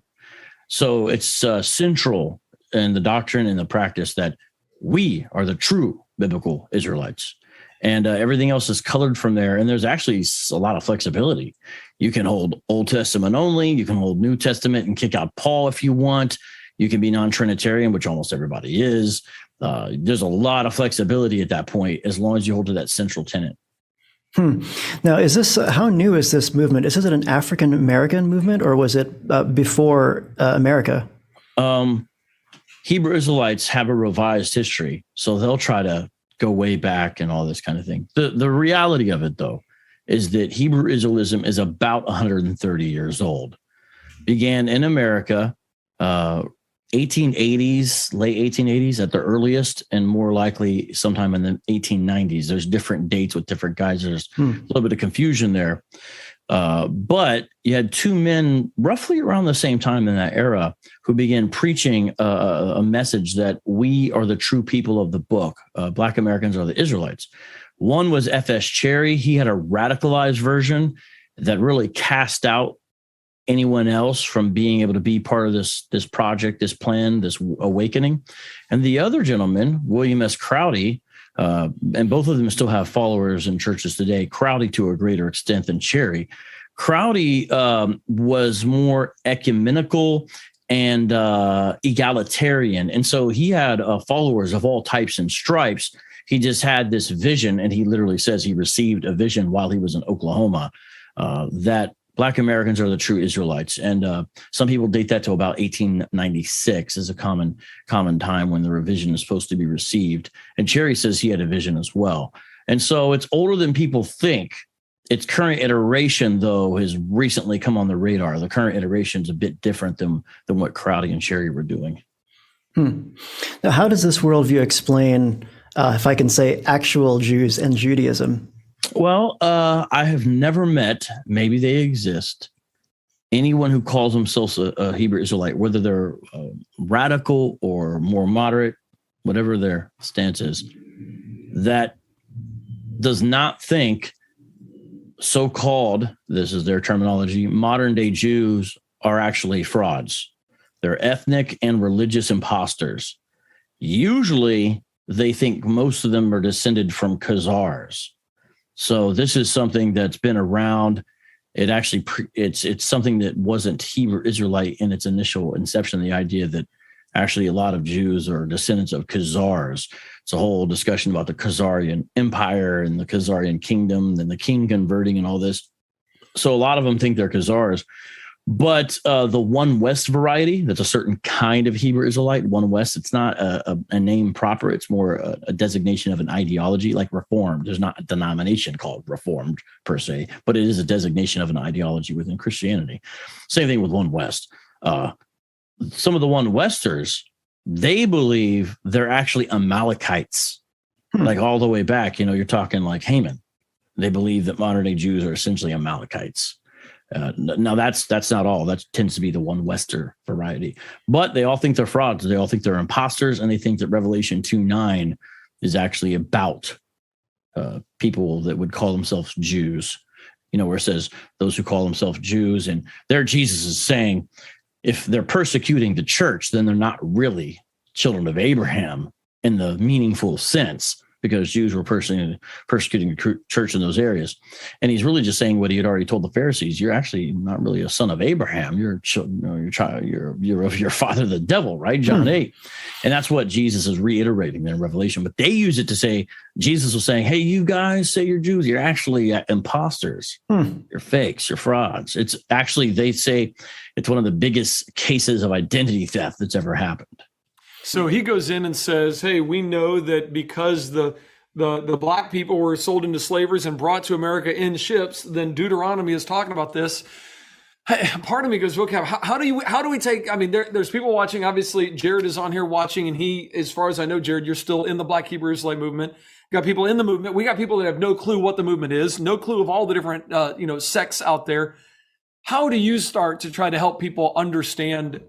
So it's central in the doctrine and the practice that we are the true biblical Israelites. And everything else is colored from there. And there's actually a lot of flexibility. You can hold Old Testament only. You can hold New Testament and kick out Paul if you want. You can be non-Trinitarian, which almost everybody is. There's a lot of flexibility at that point, as long as you hold to that central tenet. Now, is this how new is this movement? Is it an African American movement, or was it before America? Hebrew Israelites have a revised history, so they'll try to go way back and all this kind of thing. The reality of it, though, is that Hebrew Israelism is about 130 years old. Began in America, 1880s, late 1880s at the earliest, and more likely sometime in the 1890s. There's different dates with different guys. There's a little bit of confusion there. But you had two men roughly around the same time in that era who began preaching a message that we are the true people of the book. Black Americans are the Israelites. One was F.S. Cherry. He had a radicalized version that really cast out anyone else from being able to be part of this project, this plan, this awakening. And the other gentleman, William S. Crowdy, and both of them still have followers in churches today, Crowdy to a greater extent than Cherry. Crowdy was more ecumenical and egalitarian. And so he had followers of all types and stripes. He just had this vision, and he literally says he received a vision while he was in Oklahoma that Black Americans are the true Israelites. And some people date that to about 1896 as a common time when the revision is supposed to be received. And Cherry says he had a vision as well. And so it's older than people think. Its current iteration, though, has recently come on the radar. The current iteration is a bit different than what Crowdy and Cherry were doing. Now, how does this worldview explain, if I can say, actual Jews and Judaism? Well, I have never met, maybe they exist, anyone who calls themselves a Hebrew Israelite, whether they're radical or more moderate, whatever their stance is, that does not think so-called, this is their terminology, modern-day Jews are actually frauds. They're ethnic and religious imposters. Usually, they think most of them are descended from Khazars. So this is something that's been around. It actually, it's something that wasn't Hebrew Israelite in its initial inception, the idea that actually a lot of Jews are descendants of Khazars. It's a whole discussion about the Khazarian Empire and the Khazarian kingdom and the king converting and all this. So a lot of them think they're Khazars. But the One West variety, that's a certain kind of Hebrew Israelite, One West, it's not a name proper. It's more a designation of an ideology, like Reformed. There's not a denomination called Reformed per se, but it is a designation of an ideology within Christianity. Same thing with One West. Some of the One Westers, they believe they're actually Amalekites, like all the way back. You're talking like Haman. They believe that modern day Jews are essentially Amalekites. Now that's not all. That tends to be the One Wester variety, but they all think they're frauds. They all think they're imposters, and they think that Revelation 2:9 is actually about people that would call themselves Jews. Where it says those who call themselves Jews, and there Jesus is saying, if they're persecuting the church, then they're not really children of Abraham in the meaningful sense, because Jews were persecuting the church in those areas. And he's really just saying what he had already told the Pharisees. You're actually not really a son of Abraham. You're of your father, the devil, right? John 8. And that's what Jesus is reiterating there in Revelation. But they use it to say, Jesus was saying, hey, you guys say you're Jews. You're actually imposters. You're fakes. You're frauds. It's actually, they say it's one of the biggest cases of identity theft that's ever happened. So he goes in and says, hey, we know that because the black people were sold into slavery and brought to America in ships, then Deuteronomy is talking about this. Part of me goes, Vocab, how do we take, there's people watching, obviously Jared is on here watching, and he, as far as I know, Jared, you're still in the Black Hebrew Israelite movement. We got people in the movement. We got people that have no clue what the movement is, no clue of all the different, sects out there. How do you start to try to help people understand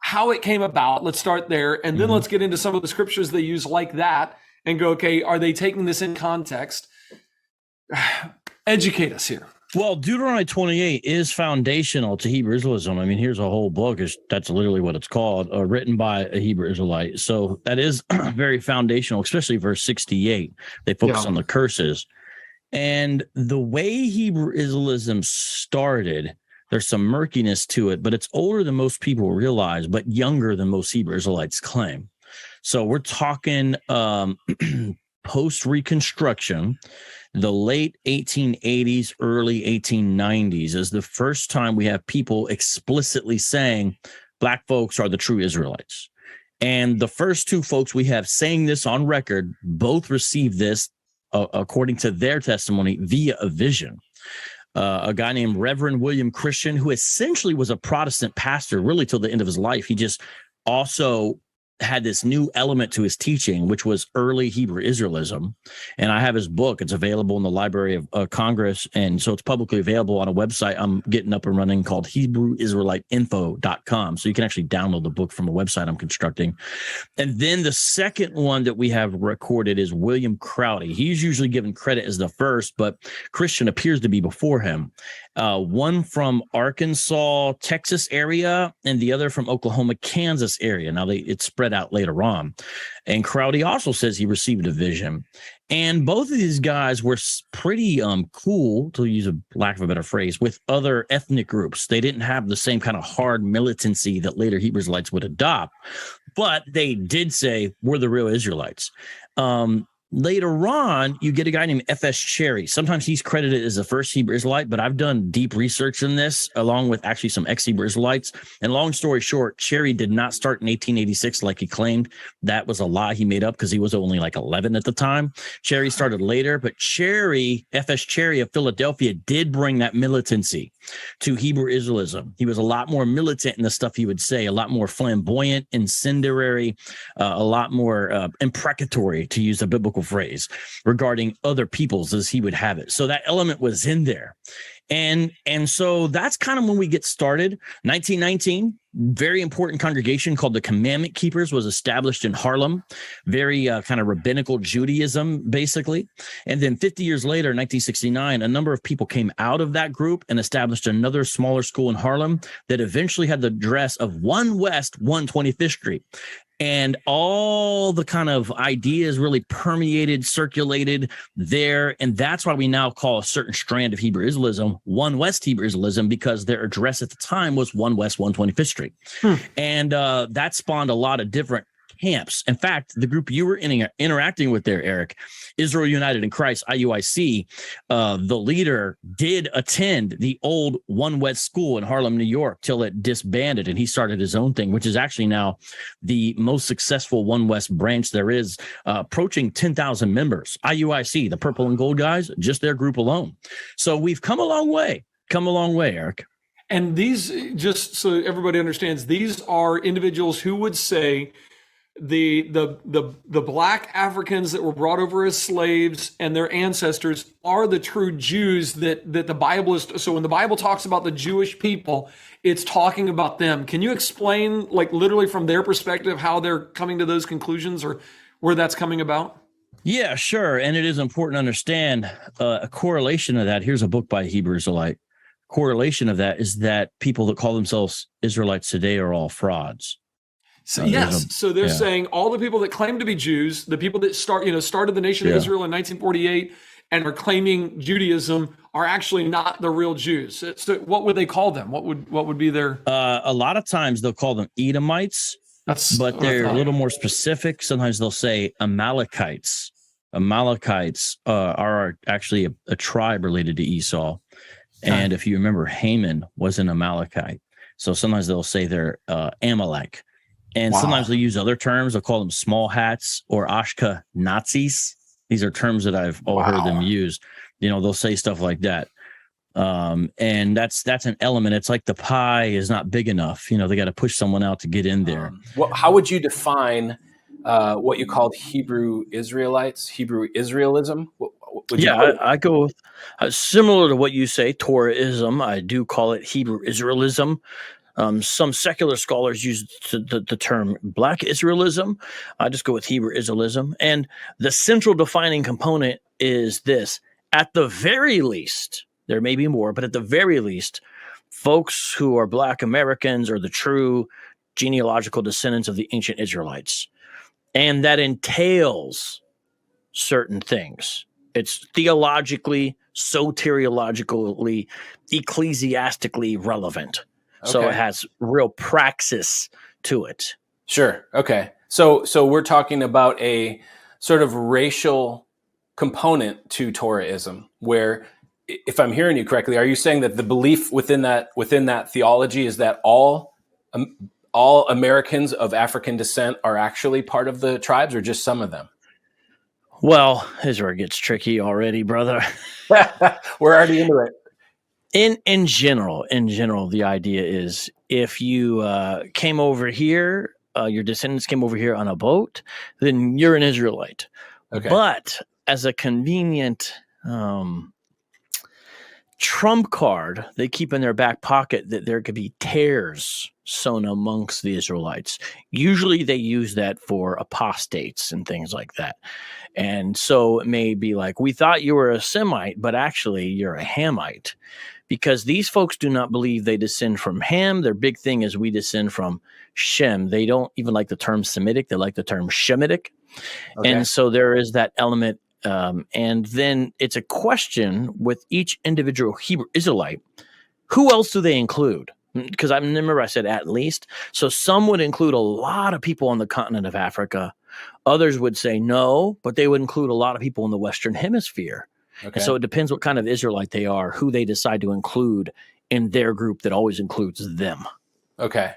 how it came about? Let's start there. And then let's get into some of the scriptures they use like that and go, okay, are they taking this in context? Educate us here. Well, Deuteronomy 28 is foundational to Hebrew Israelism. I mean, here's a whole book. That's literally what it's called, written by a Hebrew Israelite. So that is very foundational, especially verse 68. They focus on the curses. And the way Hebrew Israelism started, there's some murkiness to it, but it's older than most people realize, but younger than most Hebrew Israelites claim. So we're talking post-Reconstruction. The late 1880s, early 1890s is the first time we have people explicitly saying black folks are the true Israelites. And the first two folks we have saying this on record both received this, according to their testimony, via a vision. A guy named Reverend William Christian, who essentially was a Protestant pastor really till the end of his life. He just also had this new element to his teaching, which was early Hebrew Israelism. And I have his book. It's available in the Library of Congress. And so it's publicly available on a website I'm getting up and running called HebrewIsraeliteInfo.com. So you can actually download the book from a website I'm constructing. And then the second one that we have recorded is William Crowdy. He's usually given credit as the first, but Christian appears to be before him. One from Arkansas, Texas area, and the other from Oklahoma, Kansas area. Now, it's spread out later on. And Crowdy also says he received a vision. And both of these guys were pretty cool, to use a lack of a better phrase, with other ethnic groups. They didn't have the same kind of hard militancy that later Hebrew Israelites would adopt, but they did say, we're the real Israelites. Later on, you get a guy named F.S. Cherry. Sometimes he's credited as the first Hebrew Israelite, but I've done deep research in this, along with actually some ex-Hebrew Israelites. And long story short, Cherry did not start in 1886 like he claimed. That was a lie he made up because he was only like 11 at the time. Cherry started later, but F.S. Cherry of Philadelphia did bring that militancy to Hebrew Israelism. He was a lot more militant in the stuff he would say, a lot more flamboyant, incendiary, a lot more imprecatory, to use a biblical phrase, regarding other peoples as he would have it. So that element was in there. And so that's kind of when we get started. 1919, very important congregation called the Commandment Keepers was established in Harlem, very kind of rabbinical Judaism, basically. And then 50 years later, 1969, a number of people came out of that group and established another smaller school in Harlem that eventually had the address of 1 West 125th Street. And all the kind of ideas really permeated, circulated there. And that's why we now call a certain strand of Hebrew Israelism 1 West Hebrew Israelism, because their address at the time was 1 West 125th Street. And that spawned a lot of different camps. In fact, the group you were interacting with there, Eric, Israel United in Christ, IUIC, the leader did attend the old 1 West school in Harlem, New York, till it disbanded, and he started his own thing, which is actually now the most successful 1 West branch there is, approaching 10,000 members. IUIC, the purple and gold guys, just their group alone. So we've come a long way. Eric. And these, just so everybody understands, these are individuals who would say the black Africans that were brought over as slaves and their ancestors are the true Jews that the Bible is. So when the Bible talks about the Jewish people, it's talking about them. Can you explain, like, literally from their perspective, how they're coming to those conclusions or where that's coming about? Yeah, sure. And it is important to understand a correlation of that. Here's a book by a Hebrew Israelite. Correlation of that is that people that call themselves Israelites today are all frauds. So, yes. So they're saying all the people that claim to be Jews, the people that started the nation of Israel in 1948 and are claiming Judaism, are actually not the real Jews. So what would they call them? What would be their? A lot of times they'll call them Edomites, but they're a little more specific. Sometimes they'll say Amalekites. Amalekites are actually a tribe related to Esau. And if you remember, Haman was an Amalekite. So sometimes they'll say they're Amalek. And sometimes they'll use other terms. They'll call them small hats or Ashka Nazis. These are terms that I've heard them use. They'll say stuff like that. And that's an element. It's like the pie is not big enough. They got to push someone out to get in there. Well, how would you define what you called Hebrew Israelites, Hebrew Israelism? I go with similar to what you say, Torahism. I do call it Hebrew Israelism. Some secular scholars use the term Black Israelism. I just go with Hebrew Israelism. And the central defining component is this: at the very least, There may be more, but at the very least, folks who are Black Americans are the true genealogical descendants of the ancient Israelites. And that entails certain things. It's theologically, soteriologically, ecclesiastically relevant. So Okay. it has real praxis to it. Sure. Okay. So we're talking about a sort of racial component to Torahism, where, if I'm hearing you correctly, are you saying that the belief within that theology is that all Americans of African descent are actually part of the tribes, or just some of them? Well, here's where it gets tricky already, brother. We're already into it. In general, the idea is if you came over here, your descendants came over here on a boat, then you're an Israelite. Okay. But as a convenient trump card, they keep in their back pocket that there could be tares sown amongst the Israelites. Usually they use that for apostates and things like that. And so it may be like, we thought you were a Semite, but actually you're a Hamite. Because these folks do not believe they descend from Ham. Their big thing is we descend from Shem. They don't even like the term Semitic. They like the term Shemitic. Okay. And so there is that element. And then it's a question with each individual Hebrew Israelite, who else do they include? Because I remember I said at least. So some would include a lot of people on the continent of Africa. Others would say no, but they would include a lot of people in the Western Hemisphere. Okay. And so it depends what kind of Israelite they are, who they decide to include in their group that always includes them. Okay.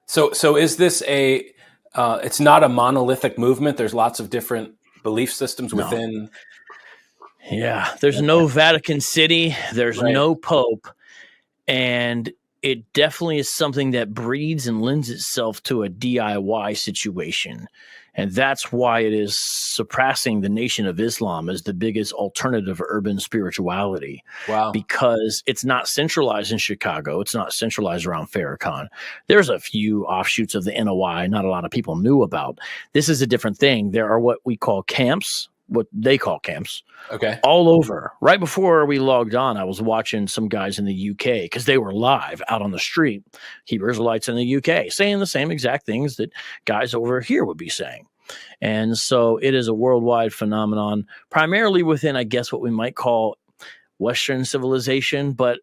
So is this it's not a monolithic movement? There's lots of different belief systems within. Yeah. There's no Vatican City. There's Right. no Pope. And it definitely is something that breeds and lends itself to a DIY situation. And that's why it is surpassing the Nation of Islam as the biggest alternative urban spirituality. Wow. Because it's not centralized in Chicago. It's not centralized around Farrakhan. There's a few offshoots of the NOI not a lot of people knew about. This is a different thing. There are what we call camps, what they call camps, Okay. all over. Right before we logged on, I was watching some guys in the UK because they were live out on the street, Hebrew Israelites in the UK, saying the same exact things that guys over here would be saying. And so it is a worldwide phenomenon, primarily within, I guess, what we might call Western civilization, but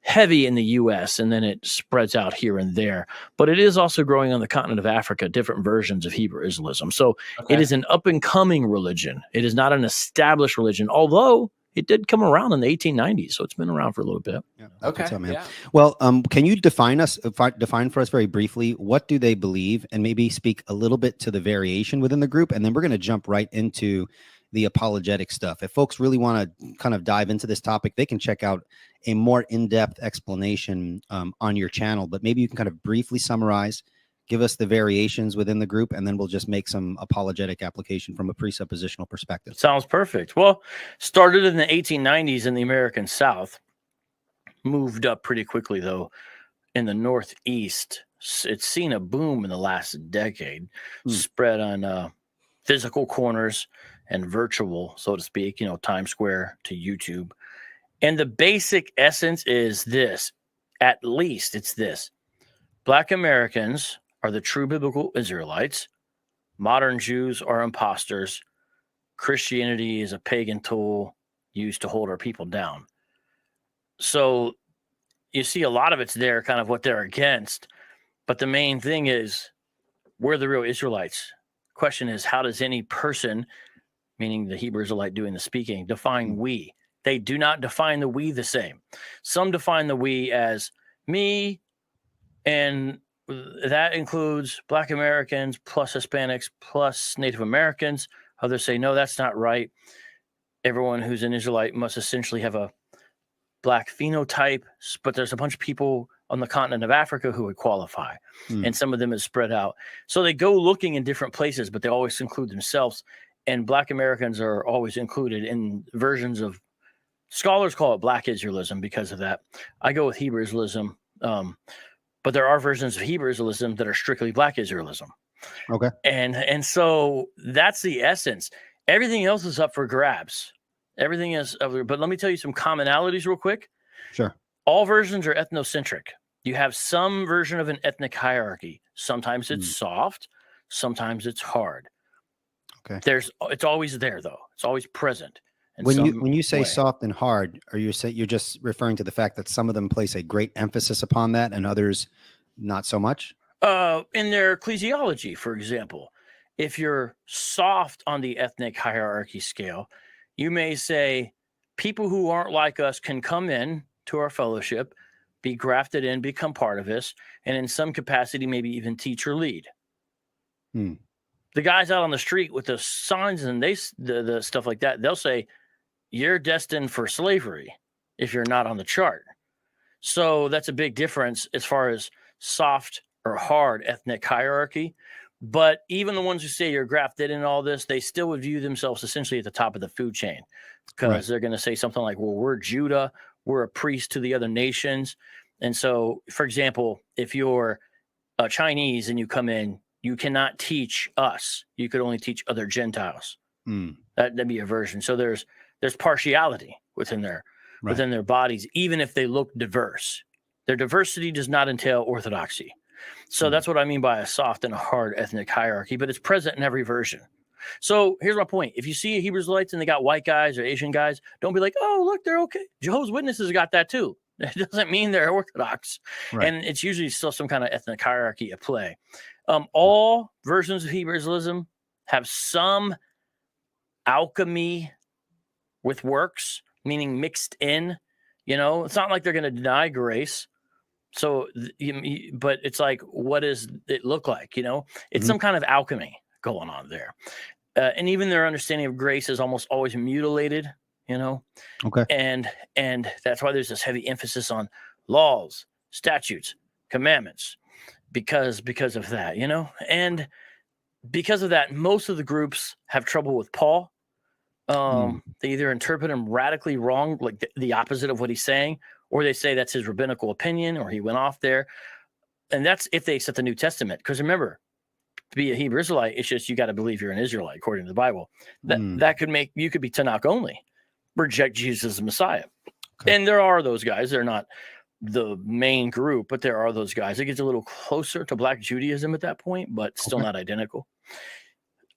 heavy in the U.S., and then it spreads out here and there. But it is also growing on the continent of Africa, different versions of Hebrew Israelism. So Okay. it is an up-and-coming religion. It is not an established religion, although it did come around in the 1890s, so it's been around for a little bit. Okay. So, man. Yeah. Well, can you define for us very briefly, what do they believe, and maybe speak a little bit to the variation within the group, and then we're going to jump right into the apologetic stuff. If folks really want to kind of dive into this topic, they can check out a more in-depth explanation on your channel, but maybe you can kind of briefly summarize, give us the variations within the group, and then we'll just make some apologetic application from a presuppositional perspective. Sounds perfect. Well, started in the 1890s in the American South, moved up pretty quickly, though, in the Northeast. It's seen a boom in the last decade, spread on physical corners and virtual, so to speak, Times Square to YouTube. And the basic essence is this, at least it's this. Black Americans are the true biblical Israelites. Modern Jews are imposters. Christianity is a pagan tool used to hold our people down. So you see a lot of it's there, kind of what they're against. But the main thing is, we're the real Israelites. Question is, how does any person, meaning the Hebrew Israelite doing the speaking, define we? They do not define the we the same. Some define the we as me, and that includes Black Americans plus Hispanics plus Native Americans. Others say, no, that's not right. Everyone who's an Israelite must essentially have a Black phenotype, but there's a bunch of people on the continent of Africa who would qualify, and some of them is spread out. So they go looking in different places, but they always include themselves, and Black Americans are always included in versions of, scholars call it Black Israelism because of that. I go with Hebrew Israelism, but there are versions of Hebrew Israelism that are strictly Black Israelism. Okay. And so that's the essence. Everything else is up for grabs. Everything is, but let me tell you some commonalities real quick. Sure. All versions are ethnocentric. You have some version of an ethnic hierarchy. Sometimes it's soft, sometimes it's hard. Okay. It's always there though. It's always present. When you say soft and hard, you're just referring to the fact that some of them place a great emphasis upon that and others not so much? In their ecclesiology, for example, if you're soft on the ethnic hierarchy scale, you may say people who aren't like us can come in to our fellowship, be grafted in, become part of us, and in some capacity, maybe even teach or lead. The guys out on the street with the signs and the stuff like that, they'll say, you're destined for slavery if you're not on the chart. So that's a big difference as far as soft or hard ethnic hierarchy. But even the ones who say you're grafted in all this, they still would view themselves essentially at the top of the food chain, because they're going to say something like, well, we're Judah, we're a priest to the other nations. And so, for example, if you're a Chinese and you come in, you cannot teach us. You could only teach other Gentiles. That'd be a version. So there's partiality within their bodies, even if they look diverse. Their diversity does not entail orthodoxy. So that's what I mean by a soft and a hard ethnic hierarchy, but it's present in every version. So here's my point. If you see a Hebrew Israelites and they got white guys or Asian guys, don't be like, oh, look, they're okay. Jehovah's Witnesses got that too. It doesn't mean they're Orthodox. And it's usually still some kind of ethnic hierarchy at play. All versions of Hebrew Israelism have some alchemy with works, meaning mixed in. It's not like they're going to deny grace. So, but it's like, what does it look like? It's some kind of alchemy going on there. And even their understanding of grace is almost always mutilated, Okay. And that's why there's this heavy emphasis on laws, statutes, commandments, because of that, and because of that, most of the groups have trouble with Paul. They either interpret him radically wrong, like the opposite of what he's saying, or they say that's his rabbinical opinion, or he went off there. And that's if they accept the New Testament. Because remember, to be a Hebrew Israelite, it's just you got to believe you're an Israelite according to the Bible. That could make you could be Tanakh only, reject Jesus as the Messiah. Okay. And there are those guys. They're not the main group, but there are those guys. It gets a little closer to Black Judaism at that point, but still not identical.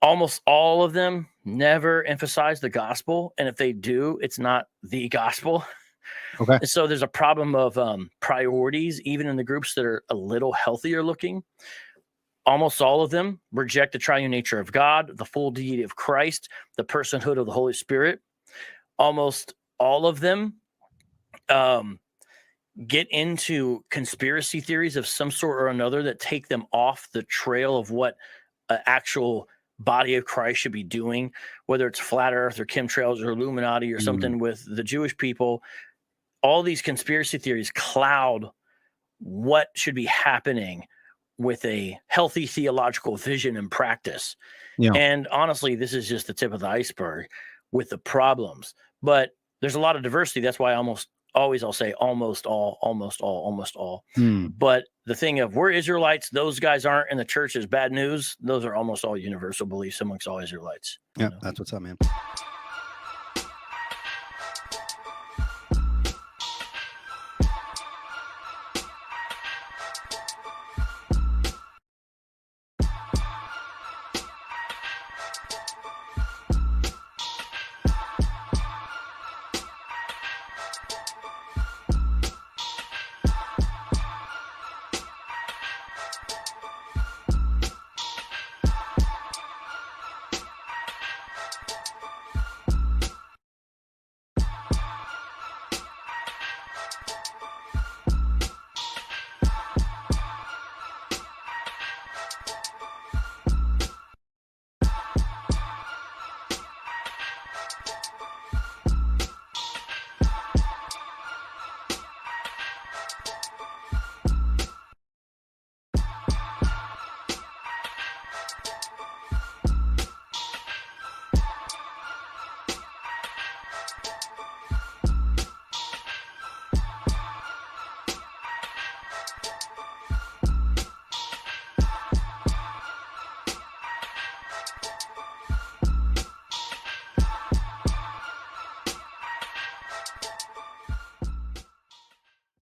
Almost all of them never emphasize the gospel. And if they do, it's not the gospel. Okay. So there's a problem of priorities, even in the groups that are a little healthier looking. Almost all of them reject the triune nature of God, the full deity of Christ, the personhood of the Holy Spirit. Almost all of them get into conspiracy theories of some sort or another that take them off the trail of what an actual body of Christ should be doing, whether it's flat earth or chemtrails or Illuminati or something with the Jewish people. All these conspiracy theories cloud what should be happening with a healthy theological vision and practice. Yeah. And honestly, this is just the tip of the iceberg with the problems. But there's a lot of diversity. That's why almost always I'll say almost all. But the thing of we're Israelites, those guys aren't, and the church is bad news. Those are almost all universal beliefs amongst all Israelites. Yeah, that's what's up, man.